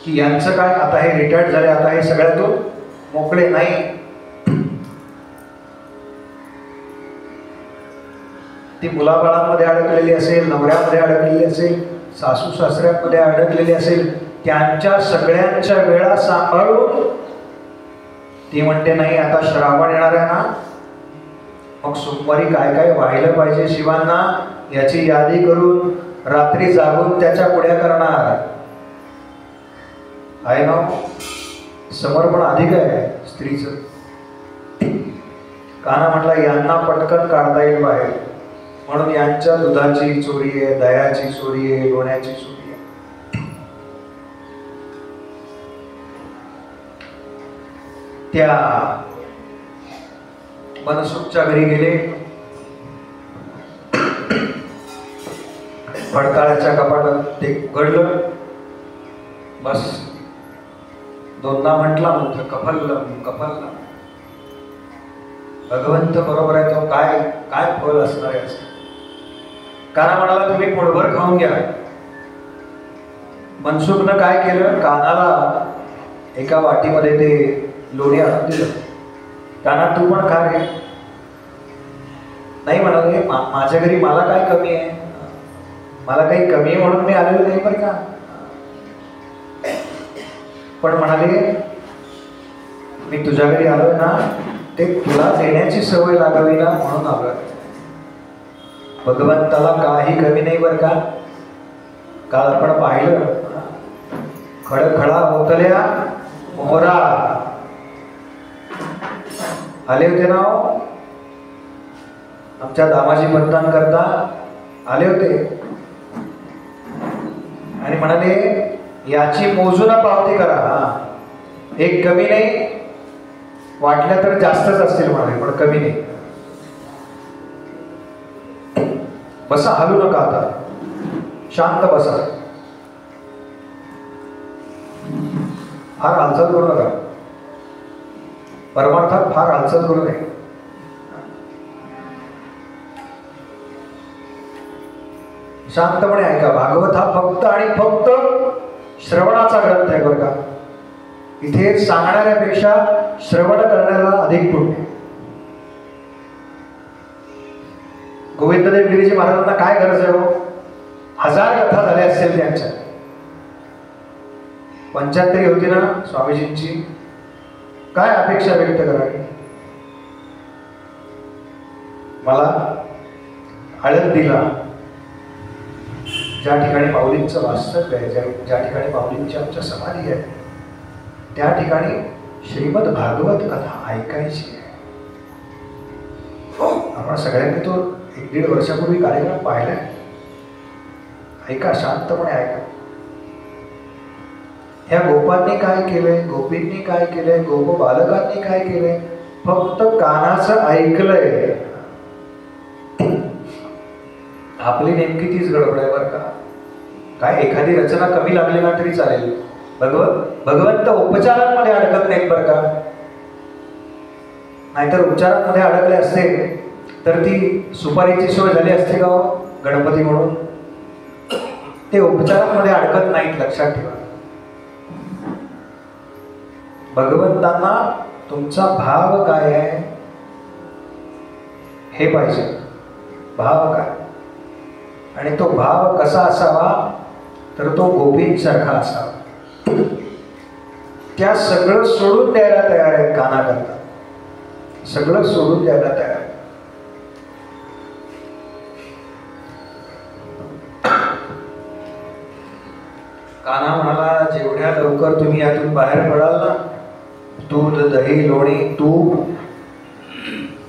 की यांचं काय, आता हे रिटायर्ड झाले, आता हे सगळ्यातून मोकळे. नाही, ती मुलाबाळांमध्ये अडकलेली असेल, नवऱ्यामध्ये अडकलेली असेल, सासू सासऱ्यांमध्ये अडकलेली असेल, त्यांच्या सगळ्यांच्या वेळा सांभाळून ती म्हणते, नाही आता श्रावण येणार आहे ना, मग सोमवारी काय काय व्हायला पाहिजे शिवांना याची यादी करून रात्री जागून त्याच्या पुढ्या करणार आहे ना. समर्पण अधिक आहे स्त्रीचं. कान्हा म्हटला, यांना पटकन काढता येईल बाहेर, म्हणून यांच्या दुधाची चोरी आहे, दह्याची चोरी आहे, लोण्याची चोरी आहे. त्या मनसुखच्या घरी गेले. फडकाळ्याच्या कपाटात ते उघडलं. बस दोनदा म्हटला, मोठं कफल्ल. भगवंत बरोबर आहे, तो काय काय फळ असणार आहे असं. कान्हा म्हणाला, तुम्ही पोटभर खाऊन घ्या. मनसुखनं काय केलं, कान्हाला एका वाटीमध्ये ते लोणी आणून दिलं. कान्हा तू पण खा रे. नाही म्हणाले, माझ्या घरी मला काय कमी आहे, मला काही कमी आहे म्हणून मी आलेलो नाही बरं का. पण म्हणाले, मी तुझ्या घरी आलोय ना, ते तुला देण्याची सवय लागावी ना म्हणून आलोय. भगवंताला काही कमी नाही बरं का. काल आपण पाहिलं, खडखडा होतल्या मोहरा आले होते ना, आमच्या दामाजी मतदान करता आले होते आणि म्हणाले, याची मोजून पावती करा. एक कमी नाही, वाटल्या तर जास्तच असतील म्हणाले, पण कमी नाही. बसा, हलू नका, आता शांत बसा, फार हालचाल करू नका. परमार्थात फार हालचाल करू नये. शांतपणे ऐका. भागवत हा फक्त आणि फक्त श्रवणाचा ग्रंथ आहे बरं का. इथे सांगणाऱ्यापेक्षा श्रवण करण्याला अधिक पुण्य. गोविंददेव गिरीजी महाराजांना काय गरज आहे हो? 1000 कथा झाल्या असतील त्यांच्या. 75 होती ना स्वामीजींची, काय अपेक्षा व्यक्त करावी? मला आळंदीला ज्या ठिकाणी माऊलींचं वास्तव्य आहे, ज्या ठिकाणी माऊलींची आमच्या समाधी आहे, त्या ठिकाणी श्रीमद भागवत कथा ऐकायची आहे. आपण सगळ्यांनी तो 1-1.5 वर्षापूर्वी कार्यक्रम पाहिलाय. ऐका, शांतपणे ऐका. ह्या गोपांनी काय केलंय, गोपींनी काय केलंय, गोप बालकांनी काय केलंय, फक्त कानाचं ऐकलंय. आपली नेमकी तीच गडबड आहे बरं का. काय एखादी रचना कमी लागली ना तरी चालेल. भगवंत उपचारांमध्ये अडकत नाहीत बरं का. नाहीतर उपचारांमध्ये अडकले असते तर ती सुपारीची सोय झाली असते का गणपती म्हणून. ते उपचारांमध्ये अडकत नाहीत, लक्षात ठेवा. भगवंतांना तुमचा भाव काय आहे हे पाहिजे. भाव काय, आणि तो भाव कसा असावा तर तो गोपींसारखा असावा. त्या सगळं सोडून द्यायला तयार आहेत कानाकरता. सगळं सोडून द्यायला तयार आहे. काना म्हणाला, जेवढ्या लवकर तुम्ही यातून बाहेर पडाल ना, दूध दही लोणी तूप,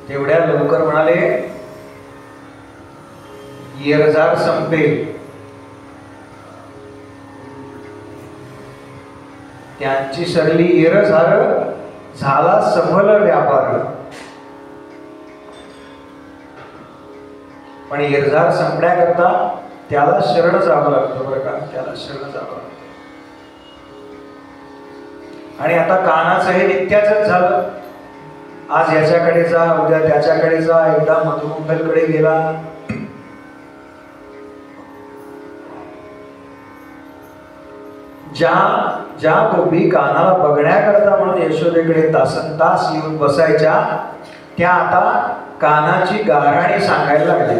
तेवढ्या लवकर म्हणाले येरझार संपेल. त्यांची सरली येरझार, झाला सफल व्यापार. पण येरझार संपण्याकरता त्याला शरण जावं लागतं बरं का. त्याला शरण जावं लागतं. आणि आता कानाचं हे नित्याचंच झालं. आज याच्याकडे जा, उद्या त्याच्याकडे जा, एकदा मधुमंगलकडे गेला. ज्या गोपी कानाला बघण्याकरता म्हणून यशोदेकडे तासन तास येऊन बसायच्या, त्या आता कानाची गाऱ्हाणी सांगायला लागल्या.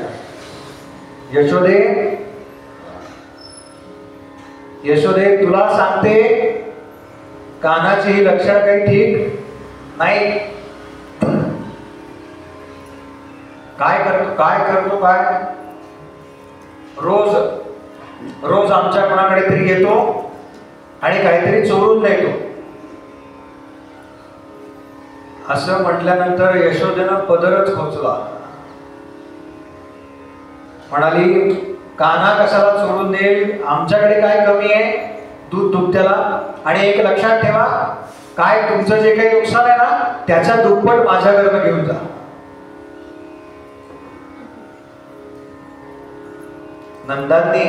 यशोदे तुला सांगते, कानाची ही लक्षण काही ठीक नाही. काय करतो काय रोज आमच्या कोणाकडे तरी येतो आणि काहीतरी चोरून देतो. असं म्हटल्यानंतर यशोदेनं पदरच खोचला. म्हणाली, काना कशाला चोरून देईल, आमच्याकडे काय कमी आहे दूध दुभत्याला. आणि एक लक्षात ठेवा, काय तुमचं जे काही नुकसान आहे ना त्याच्या दुप्पट माझ्याकडनं घेऊन जा. नंदांनी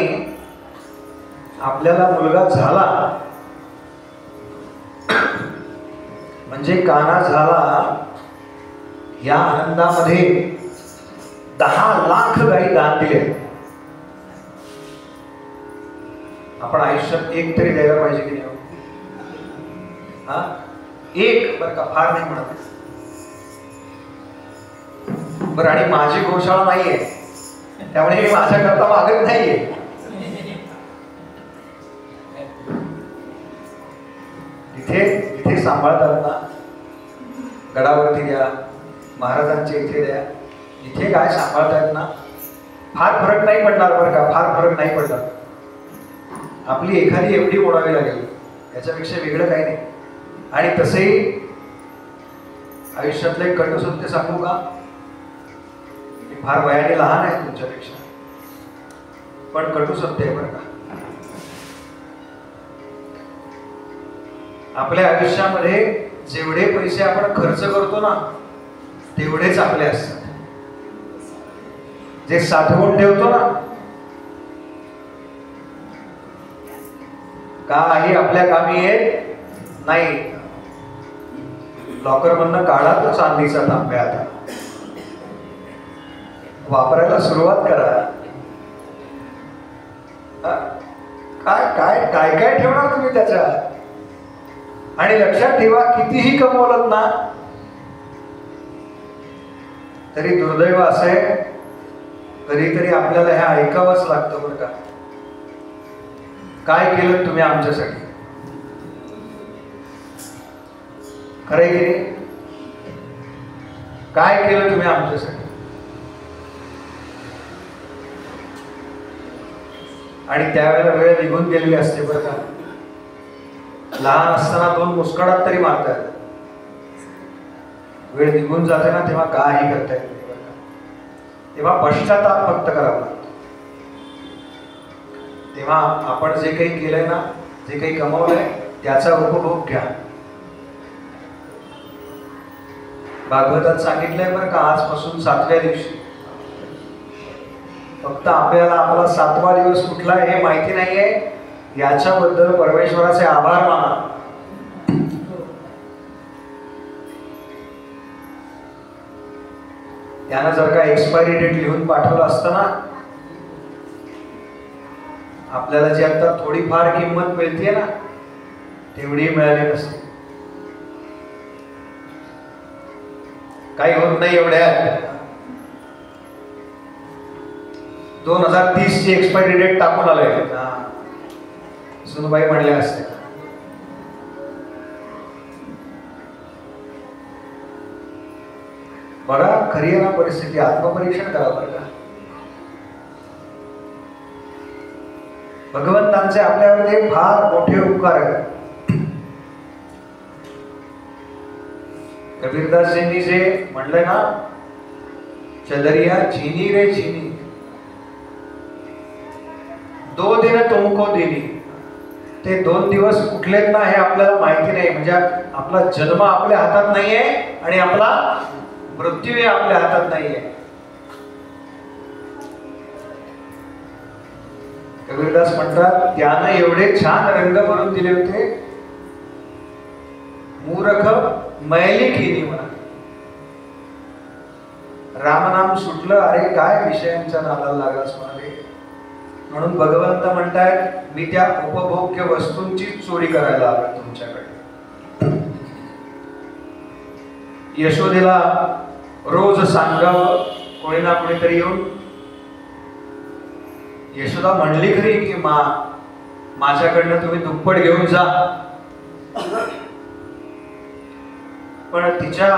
आपल्याला मुलगा झाला म्हणजे काना झाला, या आनंदामध्ये 10 लाख गाई दान दिले. आपण आयुष्यात एक तरी द्यायला पाहिजे की नाही? हा, एक बरं का, फार नाही म्हणत. बरं, आणि माझी गोशाळा नाहीये त्यामुळे मी माझ्याकरता मागत नाहीये. इथे सांभाळतात ना, गडावरती द्या, महाराजांच्या इथे द्या, इथे काय सांभाळतायत ना, फार फरक नाही पडणार बरं का. फार फरक नाही पडणार. आपली एखादी एवढी मोडावी लागेल, याच्यापेक्षा वेगळं काही नाही. आणि तसेही आयुष्यातले कट सत्य सांगू का, मी फार वयाने लहान आहे तुमच्यापेक्षा, पण कटू सत्य आहे बरं का. आपल्या आयुष्यामध्ये जेवढे पैसे आपण खर्च करतो ना तेवढेच आपले असतात. जे साठवून ठेवतो ना, काही आपल्या कामी येत नाही. लॉकर मधनं काढा तो चांदीचा तांब्या, आता वापरायला सुरुवात करा. काय काय काय काय ठेवणार तुम्ही त्याच्यात. आणि लक्षात ठेवा, कितीही कमवलं ना तरी दुर्दैव असं आहे, कधीतरी आपल्याला हे ऐकावंच लागतं बरं का. काय केलं तुम्ही आमच्यासाठी. खरंय की नाही? काय केलं तुम्ही आमच्यासाठी? आणि त्यावेळेला वेळ निघून गेलेली असते बरं का. लहान असताना 2 मुस्कळात तरी मारतात, वेळ निघून जाते ना तेव्हा काही करता येत नाही बरं का. तेव्हा पश्चाताप फक्त करावा लागतो. तेव्हा आपण जे काही केलंय ना, जे काही कमवलंय त्याचा उपभोग घ्या. भागवतात सांगितलंय बरं का, आजपासून 7व्या दिवशी. फक्त आपल्याला आपला 7वा दिवस कुठला आहे हे माहिती नाहीये, याच्याबद्दल परमेश्वराचे आभार माना. त्यानं जर का एक्सपायरी डेट लिहून पाठवलं असतं ना, आपल्याला जी आता थोडीफार किंमत मिळते ना तेवढी मिळाली नसते. काही होत नाही एवढ्या. 2030 ची एक्सपायरी डेट टाकून आलोय, सुनबाई म्हणल्या असते. बघा खरी आहे ना परिस्थिती. आत्मपरीक्षण करा बरं का. भगवंतांचे आपल्यावर फार मोठे उपकार आहेत. कबीरदासजींनी जे म्हणलंय ना, चदरिया चीनी रे चीनी, 2 दिन तुमको दिली. ते 2 दिवस कुठलेत ना हे आपल्याला माहिती नाही. म्हणजे आपला जन्म आपल्या हातात नाहीये आणि आपला मृत्यू आपल्या हातात नाहीये. कबीरदास म्हणतात, त्यानं एवढे छान रंग भरून दिले होते, मूर्ख मैली केली म्हणा. रामनाम सुटलं, अरे काय विषयांच्या नादाला लागलास म्हणाले. म्हणून भगवंत म्हणतायत, मी त्या उपभोग्य वस्तूंची चोरी करायला आलो तुमच्याकडे. यशोदेला रोज सांगावं कोणी ना कोणीतरी येऊन. यशोदा म्हणली खरी की माझ्याकडनं तुम्ही दुप्पट घेऊन जा, पण तिच्या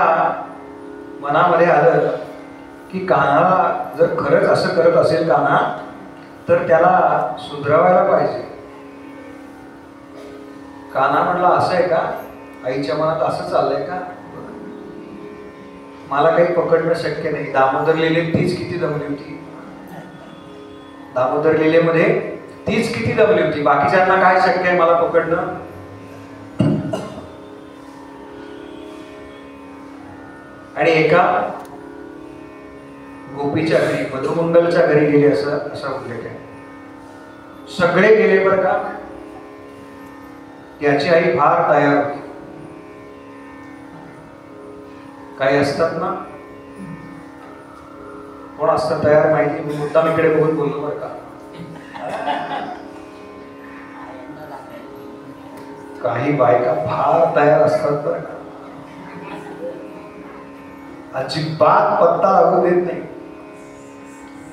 मनामध्ये आलं की कान्हाला जर खरंच असं करत असेल कान्हा, तर त्याला सुधरवायला पाहिजे. कान्हा म्हणला, असं आहे का? आईच्या मनात असं चाललंय का? मला काही पकडणं शक्य नाही. दामोदर लीलेत तीच किती दमली होती. दामोदर लीलेमध्ये तीच किती दमली होती. बाकीच्यांना काय शक्य आहे मला पकडणं? आणि एका गोपीच्या घरी, मधुमंगलच्या घरी गेले असा उल्लेख आहे. सगळे गेले बरं का. त्याची आई फार तयार होती. काही असतात ना, कोण असतं तयार माहिती? मी मुद्दाम इकडे बघून बोललो बरं का. काही बायका फार तयार असतात बरं का, अजिबात पत्ता लागू देत नाही.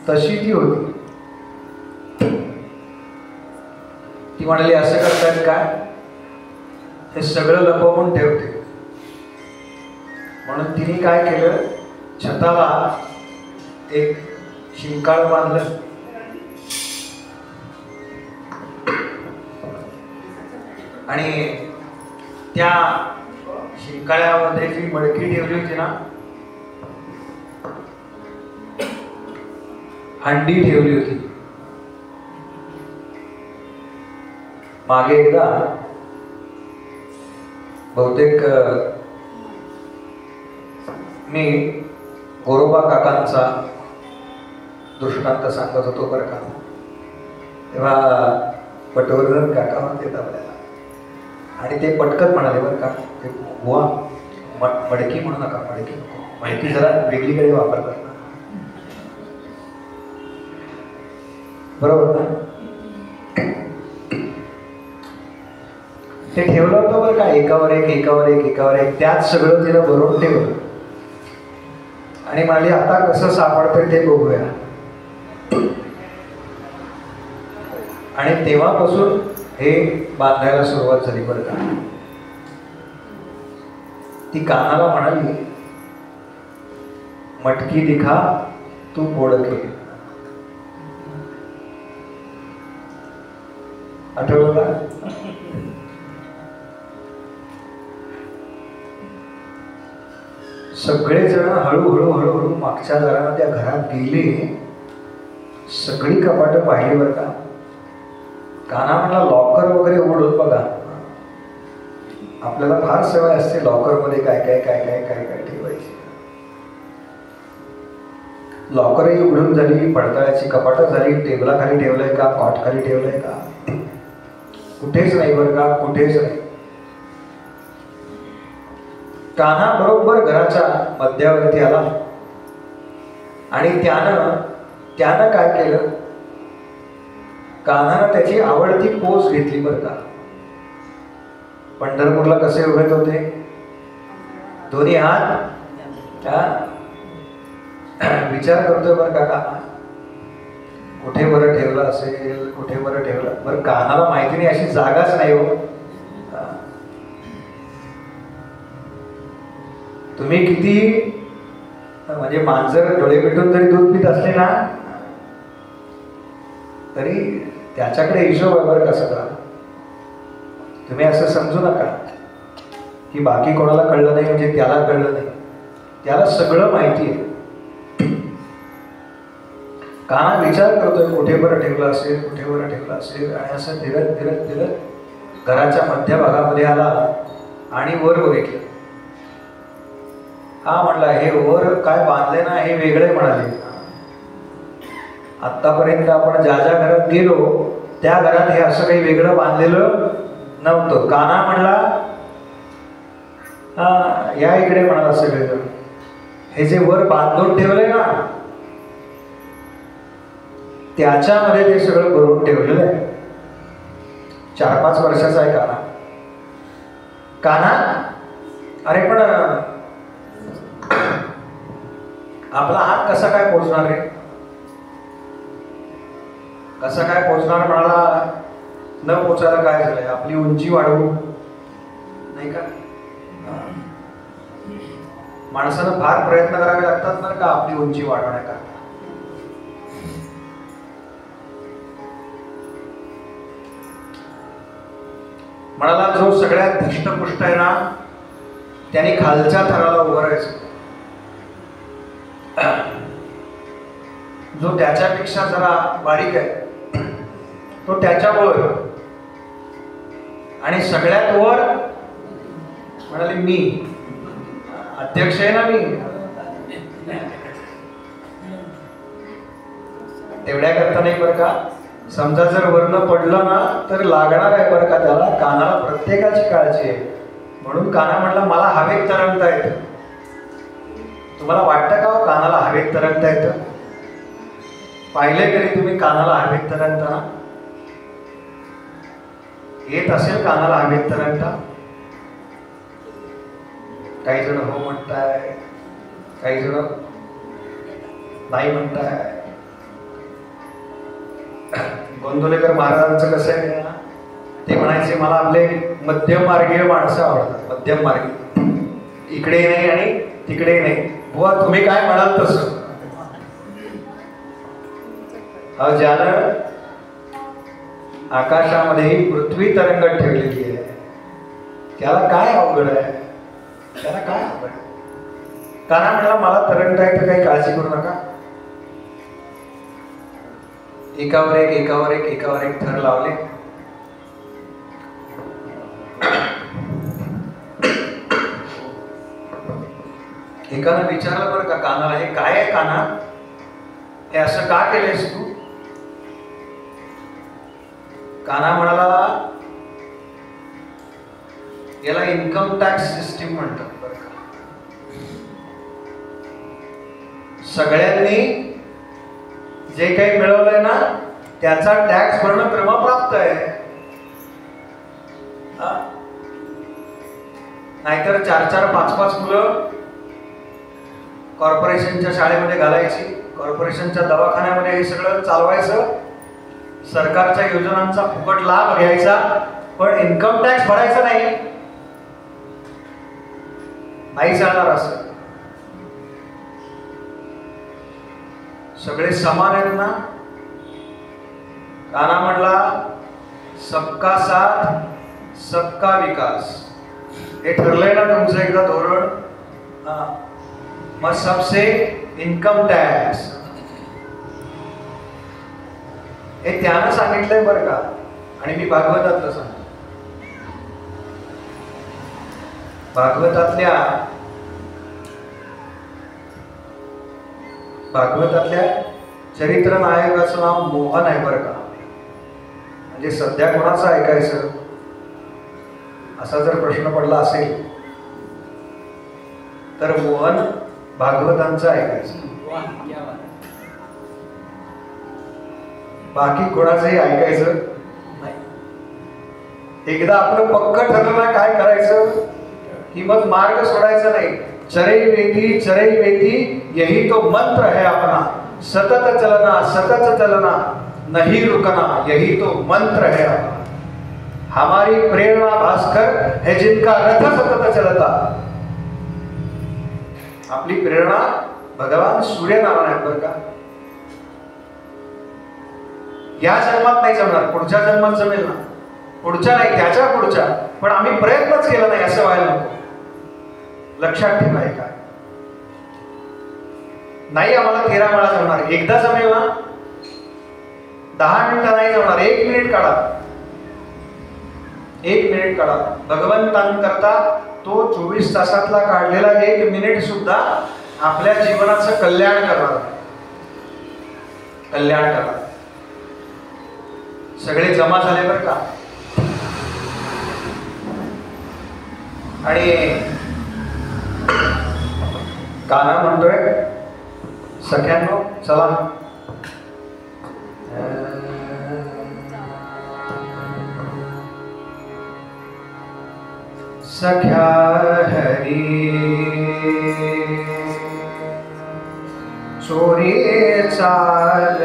तशी ती होती. ती म्हणाली, असं करतात काय? हे सगळं लपवून ठेवते. म्हणून तिने काय केलं, छताला एक शिंकाळ बांधलं आणि त्या शिंकाळ्यामध्ये जी मडकी ठेवली होती ना, हंडी ठेवली होती. मागे एकदा बहुतेक मी गोरोबा काकांचा दृष्टांत सांगत होतो बरं का. तेव्हा पटवर्धन काका म्हणते आपल्याला, आणि ते पटकन म्हणाले बरं का, ते बुवा मडकी म्हणू नका, मडकी नको, मडकी जरा वेगळीकडे वापरतात ना, बरोबर ना. ते ठेवलं होतं बरं का, एकावर एक एकावर एक एकावर एक. त्यात सगळं तिनं भरून ठेवलं आणि म्हणाली, आता कसं सापडतं ते बघूया. आणि तेव्हापासून हे बांधायला सुरुवात झाली बरं का. ती कानाला म्हणाली, मटकी दिखा तू बोडके. आठवलं का? सगळेजण हळूहळू हळूहळू मागच्या दारानं त्या घरात गेले. सगळी कपाटं पाहिली बरं का. काना म्हणला, लॉकर वगैरे उघडून बघा. आपल्याला फार सवय असते लॉकर मध्ये काय काय काय काय काय काय ठेवायची. लॉकरही उघडून झाली, पडताळ्याची कपाटं झाली. टेबलाखाली ठेवलंय का, कॉट खाली ठेवलंय का, कुठेच नाही बरं का, कुठेच नाही. कान्हा बरोबर घराच्या मध्यावरती आला आणि त्यानं काय केलं, कान्हानं त्याची आवडती पोज घेतली बरं का. पंढरपूरला कसे उभे होते, दोन्ही हात. विचार करतोय बरं का कान्हा, कुठे बरं ठेवलं असेल, कुठे बरं ठेवलं. बरं कान्हाला माहिती नाही, अशी जागाच नाही हो. तुम्ही किती म्हणजे मांजर डोळे मिटून जरी दूध पित असले ना, तरी त्याच्याकडे हिशोब आहे बरं का सगळा. तुम्ही असं समजू नका की बाकी कोणाला कळलं नाही म्हणजे त्याला कळलं नाही. त्याला सगळं माहिती आहे. कान्हा विचार करतोय कुठे बरं ठेवलं असेल, कुठे बरं ठेवलं असेल. आणि असं फिरत फिरत फिरत घराच्या मध्यभागामध्ये आला आणि वर बघितलं. हा म्हणला, हे वर काय बांधले ना हे वेगळे म्हणाले. आतापर्यंत आपण ज्या ज्या घरात गेलो त्या घरात हे असं काही वेगळं बांधलेलं नव्हतं. कान्हा म्हणला, या इकडे म्हणाला सगळेजण, हे जे वर बांधून ठेवलंय ना त्याच्यामध्ये ते सगळं भरून ठेवलेलं आहे. 4-5 वर्षाचा आहे कान्हा. कान्हा, अरे पण आपला हात कसा काय पोचणार रे, कसा काय पोचणार म्हणाला. न पोचायला काय झालंय, आपली उंची वाढवू नाही का. माणसानं फार प्रयत्न करावे लागतात बरं का आपली उंची वाढवण्याकरता. म्हणाला, जो सगळ्यात धष्टपुष्ट आहे ना त्याने खालच्या थराला उभं राहायचं. जो त्याच्यापेक्षा जरा बारीक आहे तो त्याच्यावर, आणि सगळ्यात वर म्हणाले मी अध्यक्ष आहे ना मी. तेवढ्या करता नाही बरं का. समजा जर वर्ण पडलं ना तर लागणार आहे बरं का त्याला. कानाला प्रत्येकाची काळजी आहे. म्हणून कान्हा म्हणला, मला हवेत तरंगता येतं. तुम्हाला वाटतं का हो कानाला हवेत तरंगता येतं? पाहिले कधी तुम्ही कानाला हवेत तरंगताना? येत असेल कानाला हवेत तरंगता? काही जण हो म्हणताय, काही जण नाही म्हणताय. गोंदवलेकर महाराजांचं कसं आहे, ते म्हणायचे मला आपले मध्यम मार्गीय माणसं आवडतात. मध्यम मार्गी, इकडे नाही आणि तिकडे नाही. बुवा तुम्ही काय म्हणाल तसं. ज्यानं आकाशामध्ये पृथ्वी तरंगत ठेवलेली आहे त्याला काय अवघड आहे, त्याला काय अवघड. कान्हा म्हणला, मला तरंगता येतं, काही काळजी करू नका. एकावर एक एकावर एक एकावर एक थर लावले. एकानं विचारलं बरं का कान्हाला, हे काय आहे कान्हा, हे असं का केलंयस तू? कान्हा म्हणाला, याला इन्कम टॅक्स सिस्टीम म्हणतात बरं का. सगळ्यांनी जे काही मिळवलंय ना त्याचा टॅक्स भरणं क्रमप्राप्त आहे. नाहीतर 4-4, 5-5 मुलं कॉर्पोरेशनच्या शाळेमध्ये घालायची, कॉर्पोरेशनच्या दवाखान्यामध्ये हे सगळं चालवायचं, सरकारच्या योजनांचा फुकट लाभ घ्यायचा, पण इन्कम टॅक्स भरायचा नाही. नाही चालणार असं. सगळे समान आहेत ना. काना म्हणला सबका साथ सबका विकास. हे ठरलंय ना तुमचं एकदा धोरण. मग सबसे इन्कम टॅक्स हे त्यानं सांगितलंय बरं का. आणि मी भागवतातलं सांगतो. भागवतातल्या चरित्र नायकाचं नाव मोहन आहे बरं का. म्हणजे सध्या कोणाचं ऐकायचं असा जर प्रश्न पडला असेल तर मोहन भागवतांचं ऐकायचं. बाकी कोणाचंही ऐकायचं नाही. एकदा आपलं पक्क ठरलं काय करायचं की मग मार्ग सोडायचा नाही. चरई वेती यही तो मंत्र है अपना. सतत चलना नहीं रुकना यही तो मंत्र है अपना. हमारी प्रेरणा भास्कर है जिनका रथ सतत चलता. आपली प्रेरणा भगवान सूर्यनारायण आहेत बरं का. या जन्मात नाही जमणार, पुढच्या जन्मात जमेल ना. पुढच्या नाही, त्याच्या पुढच्या. पण आम्ही प्रयत्नच केला नाही असं व्हायला नको. लक्षात ठेवा. काय नाही आम्हाला 13 वेळा जमणार. एकदा जमेल ना. 10 मिनिटं नाही जमणार. 1 मिनिट काढा. 1 मिनिट काढा. भगवंतांकरता तो 24 तासातला काढलेला 1 मिनिट सुद्धा आपल्या जीवनाचं कल्याण करणार. सगळे जमा झाले बरं का. आणि काना म्हणतोय सख्यांनो चला सख्या हरी चोरी चाल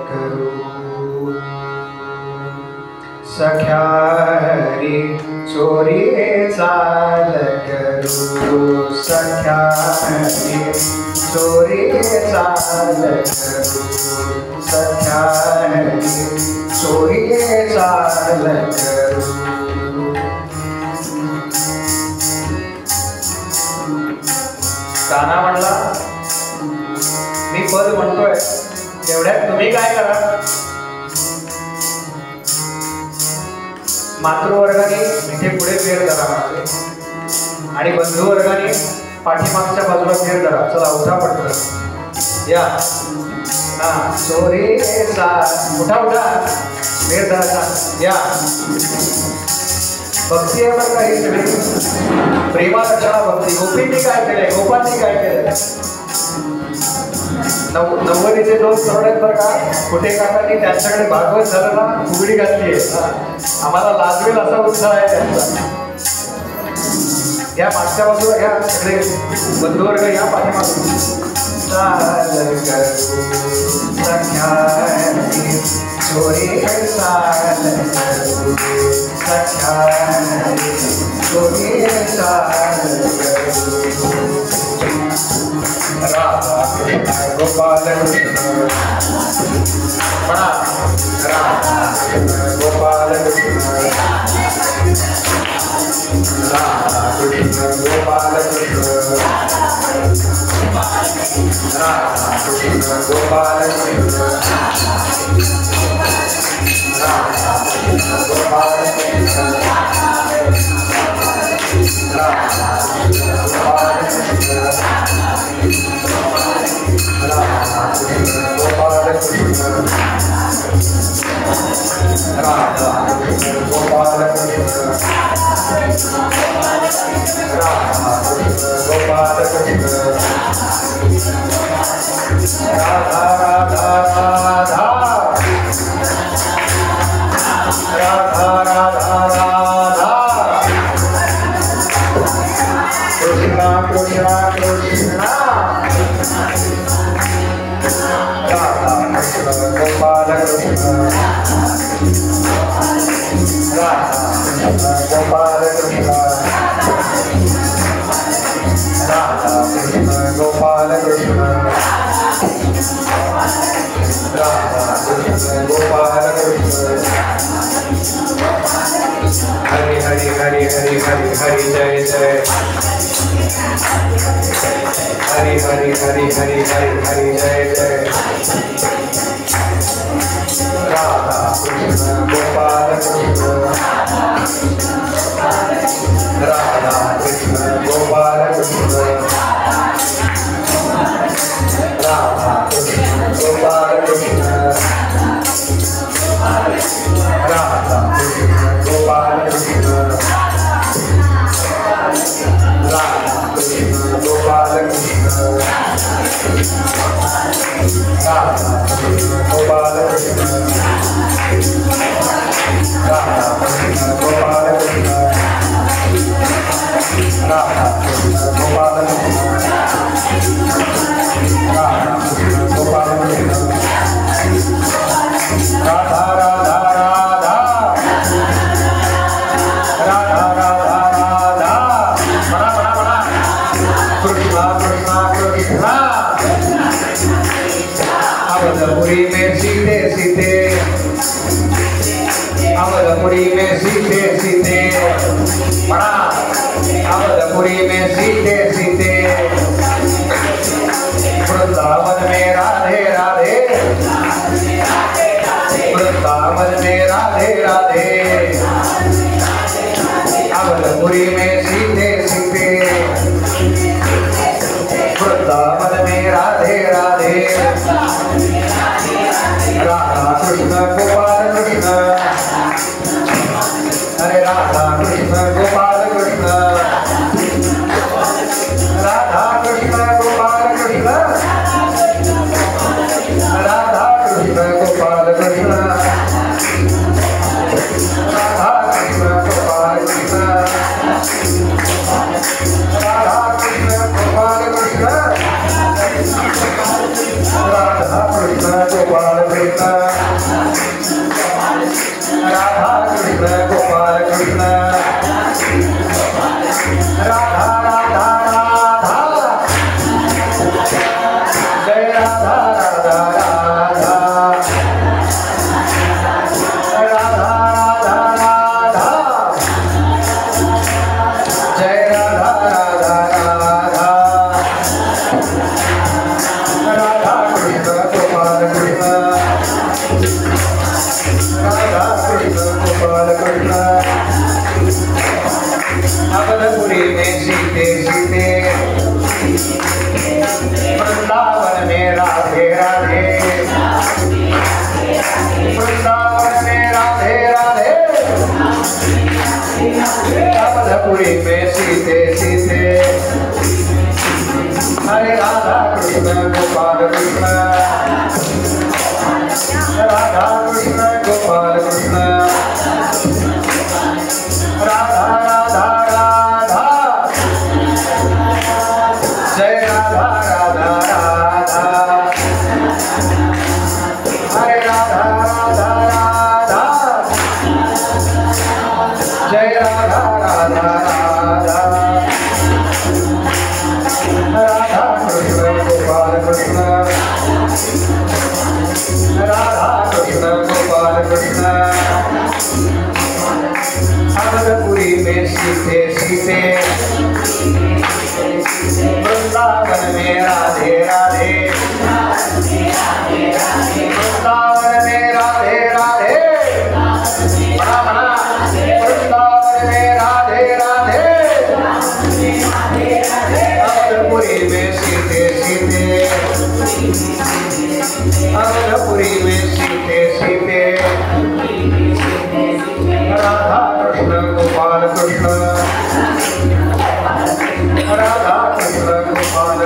करू. सख्या हरी चोरी चाल करू. सख्या हरी चोरी चाल करू. सख्या हरी चोरी चाल करू. काना म्हणला मी पद म्हणतोय तेवढ्यात तुम्ही काय करा. मातृवर्गाने इथे पुढे फेर धरा म्हणजे आणि बंधुवर्गाने पाठीमागच्या बाजूला फेर धरा. चला उठा पटकन या. हा चोरी उठा फेर धराचा या. भक्ती आहे बरं काही सगळी प्रेमा रचना भक्ती. गोपींनी काय केलंय, गोपांनी काय केलंय. 90चे 2 तरुण आहेत बरं का. कुठे काकांनी त्यांच्याकडे भागवत झालं ना फुगडी घातली आहे. आम्हाला लाजवेल असा उत्साह आहे त्यांचा. या मागच्या बाजूला घ्या सगळे बंधुवर्ग या पाठीमागून. चोरी चाल करू. चोरी चाल करू. राधा कृष्ण गोपाल कृष्ण म्हणा. राधा कृष्ण गोपाल कृष्ण. राधा कृष्ण गोपाल कृष्ण. राधा कृष्ण गोपाल कृष्ण. राधा कृष्ण गोपाल कृष्ण. राधा कृष्ण गोपाल कृष्ण. राधा कृष्ण गोपाल कृष्ण. राधा कृष्ण गोपाल कृष्ण. राधा कृष्ण गोपाल कृष्ण. राधा राधा राधा राधा राधा राधा. कृष्णा कृष्णा कृष्णा. राधा कृष्ण गोपाल कृष्ण. राधा कृष्ण गोपाल कृष्ण. कृष्ण राधा कृष्ण गोपाल कृष्ण हरि हरि हरि हरि हरि हरि जय जय हरि हरि हरि हरि हरि हरि जय जय राधा कृष्ण गोपाल कृष्ण राधा कृष्ण गोपाल कृष्ण राधा कृष्ण गोपाल कृष्ण राधा कृष्ण गोपाल कृष्ण राधा कृष्ण गोपाल कृष्ण राधा कृष्ण गोपाल कृष्ण राधा कृष्ण गोपाल कृष्ण राधा कृष्ण गोपाल कृष्ण राधा कृष्ण गोपाल कृष्ण राधा राधा राधा राधा राधा राधा बड़ा बड़ा बड़ा कृष्णा कृष्णा कृष्णा अवधपुरी में सीते सीते अवधपुरी में सीते सीते बड़ा अवधपुरी में सीते सीते वृंदावन में राधे राधे वृंदावन में राधे राधे अवधपुरी में सीते सीते वृंदावन में राधे राधे राधा कृष्ण गोपाल कृष्ण हरे राधा कृष्ण गोपाल कृष्ण राधा कृष्ण गोपाल कृष्ण राधा कृष्ण गोपाल कृष्ण राधा कृष्ण गोपाल कृष्ण राधा कृष्ण गोपाल कृष्ण राधा कृष्ण गोपाल कृष्ण राधा कृष्ण गोपाल कृष्ण राधा राधा राधा जय राधा राधा राधा राधा राधा राधा जय राधा राधा राधा राधा कृष्ण गोपाल कृष्ण राधा कृष्ण गोपाल कृष्ण अवधपुरी में सीते सीते वृंदावन में राधे राधे वृंदावन में राधे राधे अवधपुरी में सीते सीते हरे राधा कृष्ण गोपाल कृष्ण राधा कृष्ण गोपाल कृष्ण राधा राधा राधा जय राधा राधा राधा हरे राधा राधा राधा जय राधा राधा राधा राधा कृष्ण गोपाल कृष्ण राधा कृष्ण गोपाल कृष्ण अवधपुरी में सीते सीते वृंदावन में राधे राधे वृंदावन में राधे राधे बड़ा बड़ा वृंदावन में राधे राधे अवधपुरी में सीते सीते अवधपुरी में सीते सीते राधा कृष्ण गोपाल कृष्ण राधा कृष्ण गोपाल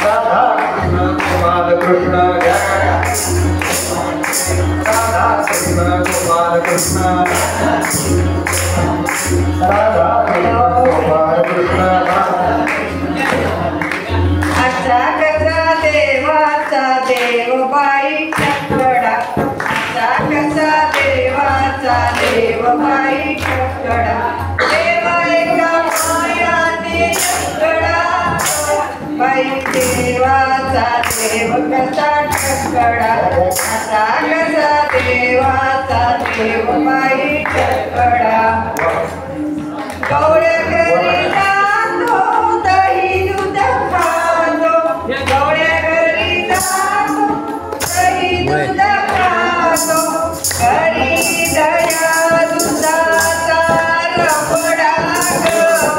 राधा कृष्ण गोपाल कृष्ण राधा कृष्ण गोपाल कृष्ण राधा कृष्ण गोपाल कृष्ण असा कसा देवाचा देव बाई टकडा असा कसा देवाचा देव बाई टकडा देवा एका मायाने टकडा देव कसा ठकडा असा कसा देवाचा देव बाई ठकडा गवळ्या घरी जातो दही दूध खातो गवळ्या घरी जातो दही दूध खातो घरी दया दुधाचा रबडा ग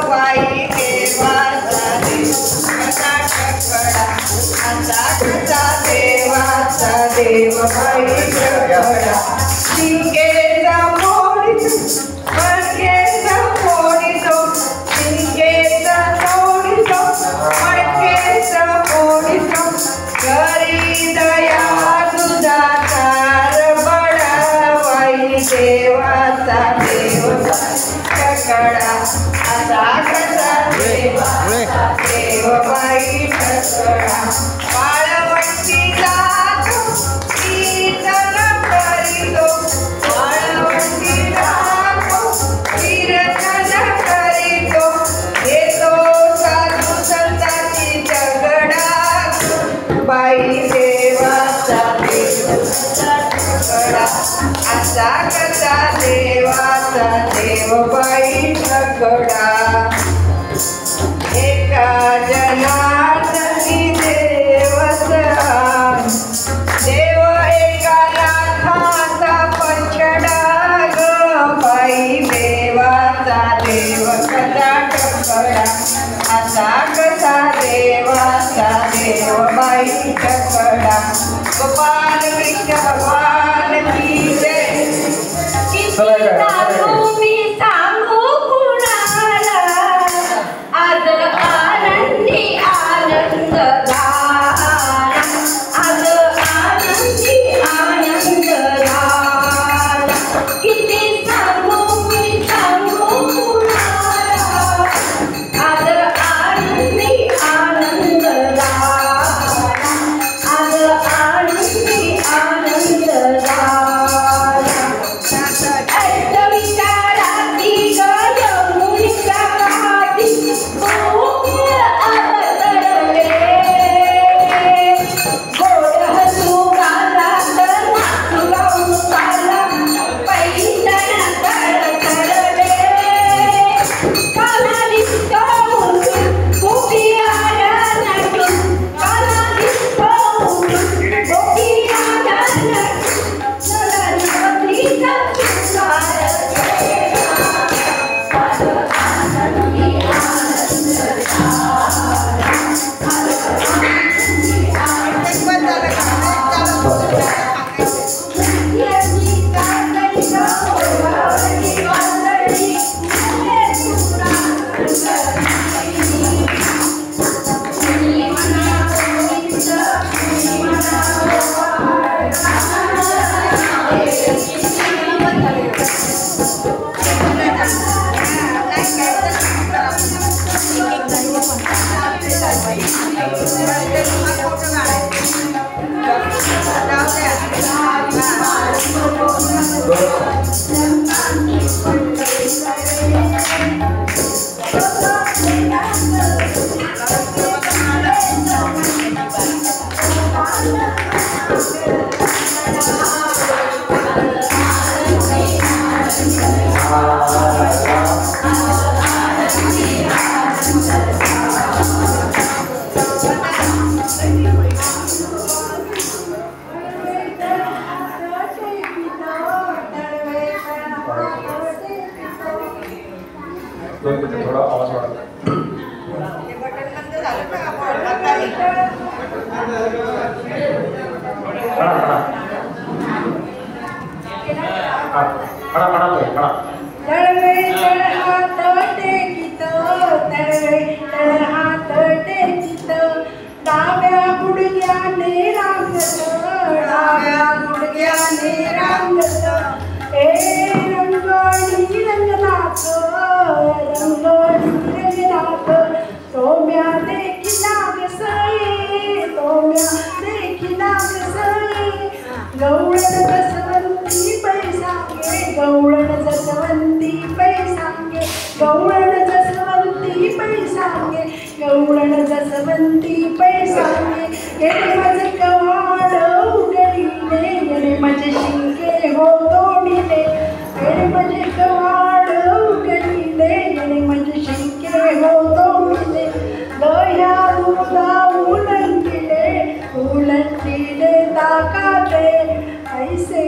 बाई देवाचा देव कसा ठकडा असा कसा देवाचा देव बाई ठकडा शिंकेचा मोडीतो मडकेचा मोडीतो शिंकेचा मोडीतो मडकेचा मोडीतो घरी दया दुधाचा रबडा बाई देवाचा देव ठकडा असा कसा देवाचा देव बाई ठकडा वाळवंटी जातो कीर्तन करीतो वाळवंटी जातो कीर्तन करीतो येतो साधू संतांची झगडा बाई देवाचा देव ठकडा असा कसा देवाचा देव बाई ठकडा एका जनार्दनी देवसहाय देव एका नाथाचा पंचडा ग बाई देवाचा देव कसा ठकडा असा कसा देवाचा देव बाई ठकडा गोपाल कृष्ण भगवान की जय मी सांगू कुणाला आज आनंदी आनंद झाला आज आनंदी आनंद झाला किती सांगू मी सांगू कुणाला आज आनंदी आनंद झाला आज आनंदी आनंद झाला थोडा आवाज वाढला. डाव्या गुडघ्याने रांगत डाव्या गुडघ्याने रांगत हे रंगणी रंगनाथ सोम्या देखिला कसई सोम्या देखिला कसई गवळण जसवंती पैसांगे गवळण जसवंती पैसांगे गवळण जसवंती पैसांगे गवळण जसवंती पैसांगे येणे माझे कवाड उघडीने, येणे माझे शिंके हो तोडीने, येणे माझे कवाड उघडीने, येणे माझे शिंके हो तोडीने, दह्या दुधा उलंटिले ताकाते ऐसे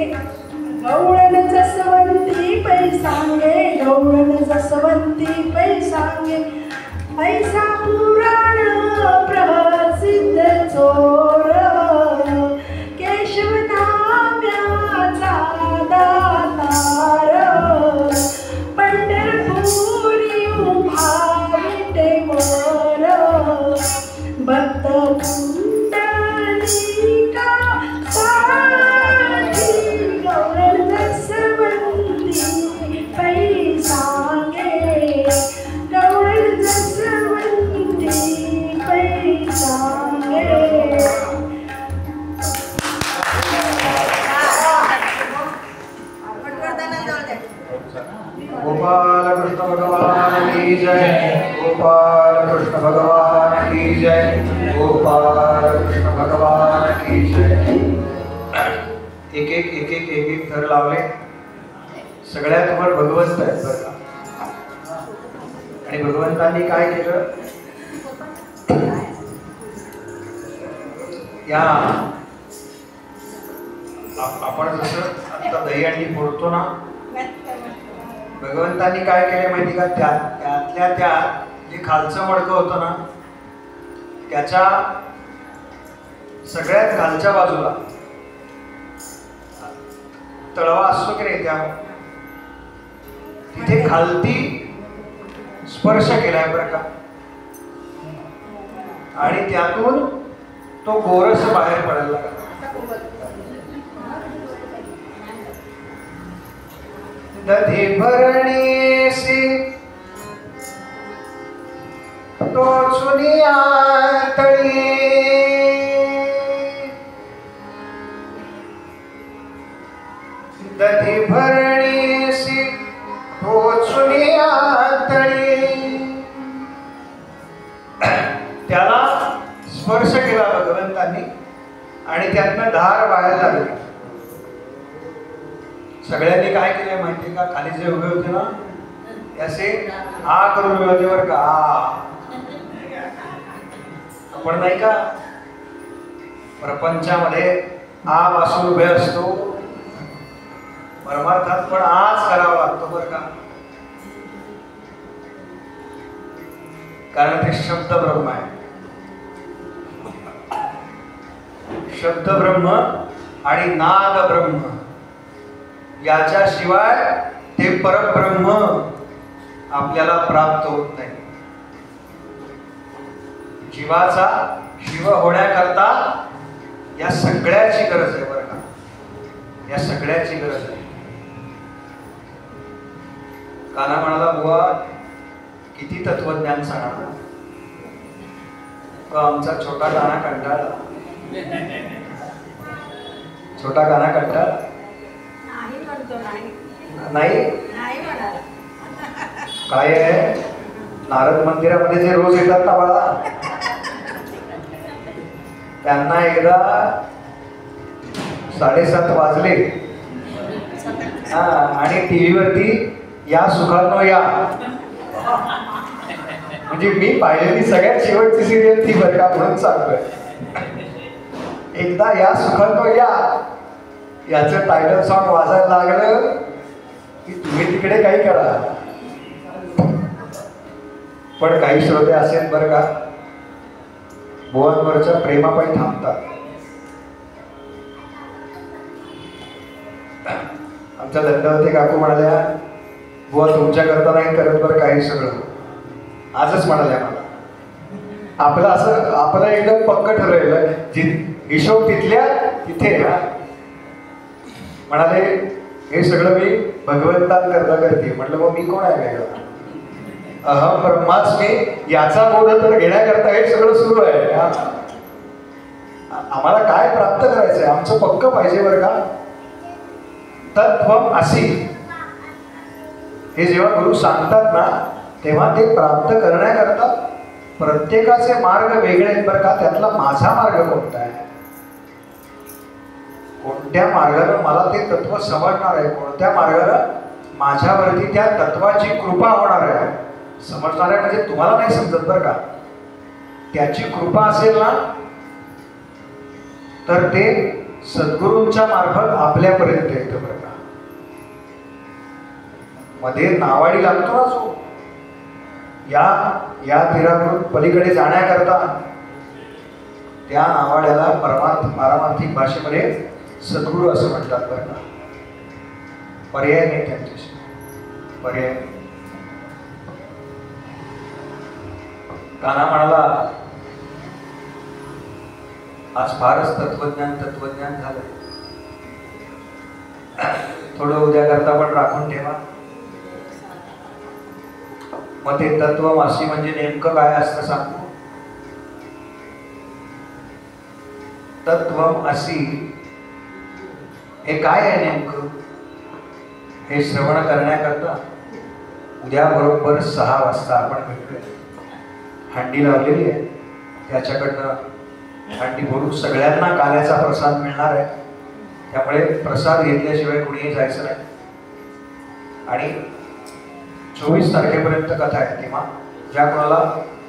गवळण जसवंती पैसांगे, गवळण जसवंती पैसांगे, ऐसा पुराण प्रसिद्ध चोर केशव नाम्याचा दातार, पंढरपुरी उभा विटेवर भक्त गोपाल कृष्ण भगवान की जय, गोपाल कृष्ण भगवान की जय, गोपाल कृष्ण भगवान की जय। एक थर लावले, सगळ्यात वर भगवंत आहेत बरं का। आणि भगवंतांनी काय केलं, या आपण जसं आता दहीहंडी फोडतो ना, भगवंतांनी काय केले माहिती का, त्यातल्या त्यात जे खालचं मडकं होतं ना, त्याच्या सगळ्यात खालच्या बाजूला तळवा असतो की नाही, त्या तिथे खालती स्पर्श केलाय बरं का, आणि त्यातून तो गोरस बाहेर पडायला लागला। दधी भरणीसी टोचुनी आतळी, दधी भरणीसी टोचुनी आतळी, त्याला स्पर्श केला भगवंतांनी आणि त्यातनं धार बाहेर लागली। सगळ्यांनी काय केलं माहिती का, खाली जे उभे होते ना, असे आ करून व्यवस्थेवर का आपण नाही का प्रपंचामध्ये आ पासून उभे असतो, परमार्थात पण आज करावा लागतो बरं का, कारण ते शब्द ब्रह्म आहे। शब्द ब्रह्म आणि नाद ब्रह्म याच्याशिवाय ते परब्रह्म आपल्याला प्राप्त होत नाही। जीवाचा शिव होण्याकरता या सगळ्याची गरज आहे बरं का, या सगळ्याची गरज आहे। काना म्हणाला, बुवा किती तत्वज्ञान सांगणार, तो आमचा छोटा काना कंटाळला, छोटा काना कंटाळला नाही काय आहे, नारद मंदिरामध्ये जे रोज येतात ना बाळा, त्यांना एकदा 7:30 वाजले आणि टीव्हीवरती या सुखानो या, म्हणजे मी पाहिलेली सगळ्यात शेवटची सिरियल ती बरं का, म्हणून सांगतोय। एकदा या सुखानो या याचं टायटल सॉन्ग वाजायला लागलं की तुम्ही तिकडे काही करा। पण काही श्रोते असेल बरं का, बुवांवरच्या प्रेमापायी थांबतात। आमच्या दंडवती काकू म्हणाल्या, बुवा तुमच्याकरता नाही करत बरं काही सगळं, आजच म्हणाल्या मला, आपलं असं आपलं एकदम पक्क ठरलेलं, हिशोब तिथल्या तिथे म्हणाले, हे सगळं मी भगवंतांकरता करते। म्हटलं मग मी कोण आहे वेगळं, अहम ब्रह्मास्मी याचा बोध तर घेण्याकरता हे सगळं सुरू आहे। आम्हाला काय प्राप्त करायचंय, आमचं पक्क पाहिजे बरं का, तत्त्वम असी हे जेव्हा गुरु सांगतात ना, तेव्हा ते प्राप्त करण्याकरता प्रत्येकाचे मार्ग वेगळे आहेत बरं का. त्यातला माझा मार्ग कोणता आहे, कोणत्या मार्गाने मला ते तत्व समजणार आहे, कोणत्या मार्गाने माझ्यावरती त्या तत्वाची कृपा होणार आहे. समजणार आहे म्हणजे तुम्हाला नाही समजत बरं का. त्याची कृपा असेल ना तर ते सद्गुरूंच्या मार्फत आपल्यापर्यंत येतं बरं का. मध्ये नावाडी लागतो ना जो, या तीराकडून पलीकडे जाण्याकरता त्या नावाड्याला पारमार्थिक भाषेमध्ये सद्गुरू असं म्हणतात बरं का. पर्याय नाही त्यांच्याशी, पर्याय. काना म्हणाला आज फारच तत्वज्ञान झालं, थोडं उद्या करता पण राखून ठेवा. मग ते तत्वमासी म्हणजे नेमकं काय असतं सांगतो. तत्वमासी हे काय आहे नेमकं, हे श्रवण करण्याकरता उद्या बरोबर 6 वाजता आपण भेटूया. हंडी लावलेली आहे, त्याच्याकडनं हंडी भरून सगळ्यांना काल्याचा प्रसाद मिळणार आहे. त्यामुळे प्रसाद घेतल्याशिवाय कुणीही जायचं नाही. आणि 24 तारखेपर्यंत कथा आहे, तेव्हा ज्या कोणाला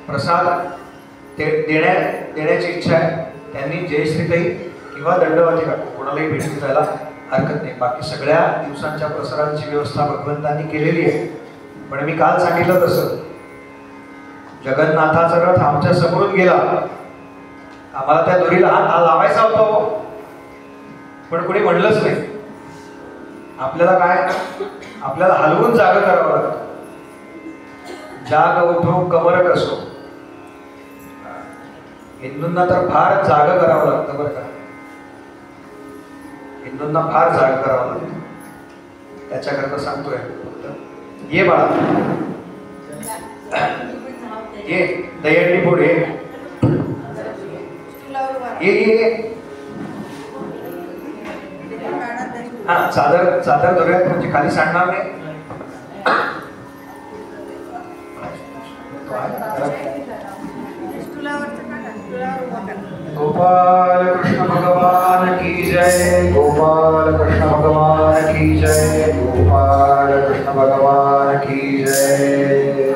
प्रसाद देण्याची इच्छा आहे त्यांनी जयश्रीताई किंवा दंडवती काकू कोणालाही भेटून जायला हरकत नाही. बाकी सगळ्या दिवसांच्या प्रसारांची व्यवस्था भगवंतांनी केलेली आहे. पण मी काल सांगितलं तसं जगन्नाथाचा रथ आमच्या समोरून गेला, आम्हाला त्या दोरीला हात लावायचा होता पण कोणी म्हणलंच नाही. आपल्याला काय, आपल्याला हलवून जागा करावं लागतं. जाग उठो कमर कसो. हिंदूंना तर फार जाग करावं लागतं बरं का. हिंदूंना फार जाग करावं लागतं. त्याच्याकरता सांगतोय ये बाळा, ये दहीहंडी फोड, ये. हा चादर धरूयात म्हणजे खाली सांडणार नाही. गोपाल कृष्ण भगवान की जय, गोपाल कृष्ण भगवान की जय, गोपाल कृष्ण भगवान की जय.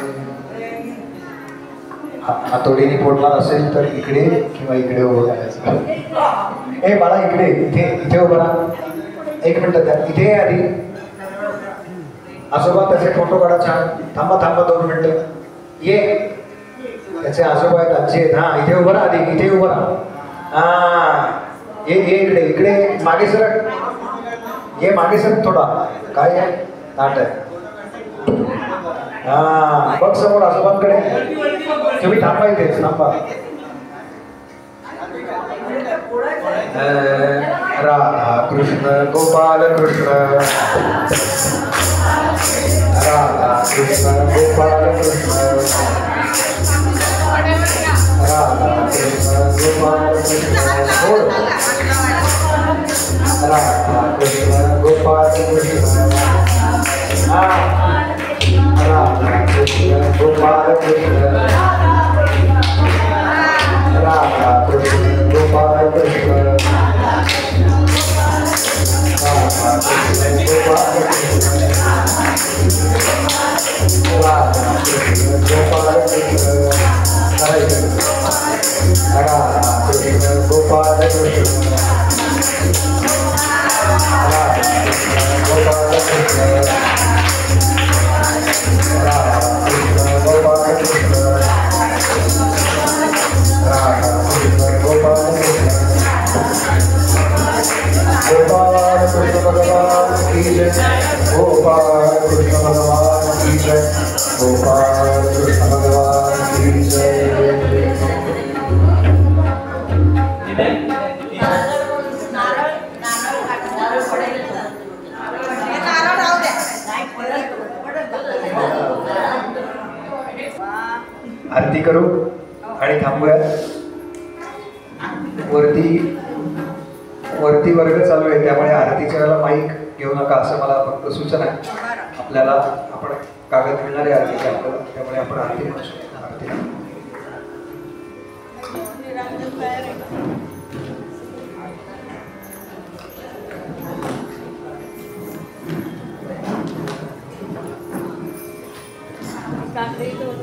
हातोडीने फोडणार असेल तर इकडे किंवा इकडे उभं करायचं. ए बाळा इकडे, इथे उभं राहा. 1 मिनिट द्या, इथे आधी आजोबा त्याचे फोटो काढा छान. थांबा 2 मिनिटं. ये त्याचे आजोबा आहेत, आजी आहेत. हा इथे उभं राहा, आधी इथे उभं राहा. हा ये इकडे मागे सरक, ये मागे सरक थोडा. काय आहे नाट आहे. हा बघ समोर आजोबांकडे. तुम्ही थांबा इथेच थांबा. राधा कृष्ण गोपाल कृष्ण, राधा कृष्ण गोपाल कृष्ण, राधा कृष्ण गोपाल कृष्ण, राधा कृष्ण गोपाल कृष्ण, राधा कृष्ण गोपाल कृष्ण, राधा कृष्ण गोपाल कृष्ण, राधा कृष्ण गोपाल कृष्ण, राधा कृष्ण गोपाल कृष्ण, राधा कृष्ण गोपाल कृष्ण, राधा कृष्ण गोपाल कृष्ण, राधा कृष्ण गोपाल कृष्ण, राधा कृष्ण गोपाल कृष्ण. गोपाल कृष्ण भगवान की जय, गोपाल कृष्ण भगवान की जय, गोपाल कृष्ण भगवान की जय. आरती करू आणि थांबूया. वरती वर्ग चालू आहे त्यामुळे आरतीच्या वेळेला माईक घेऊ नका असं मला फक्त सूचना आहे. आपल्याला आपण कागद मिळणारे आरती आपल्याला, त्यामुळे आपण आरती म्हणू शकतो. आरती Amen.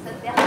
सध्या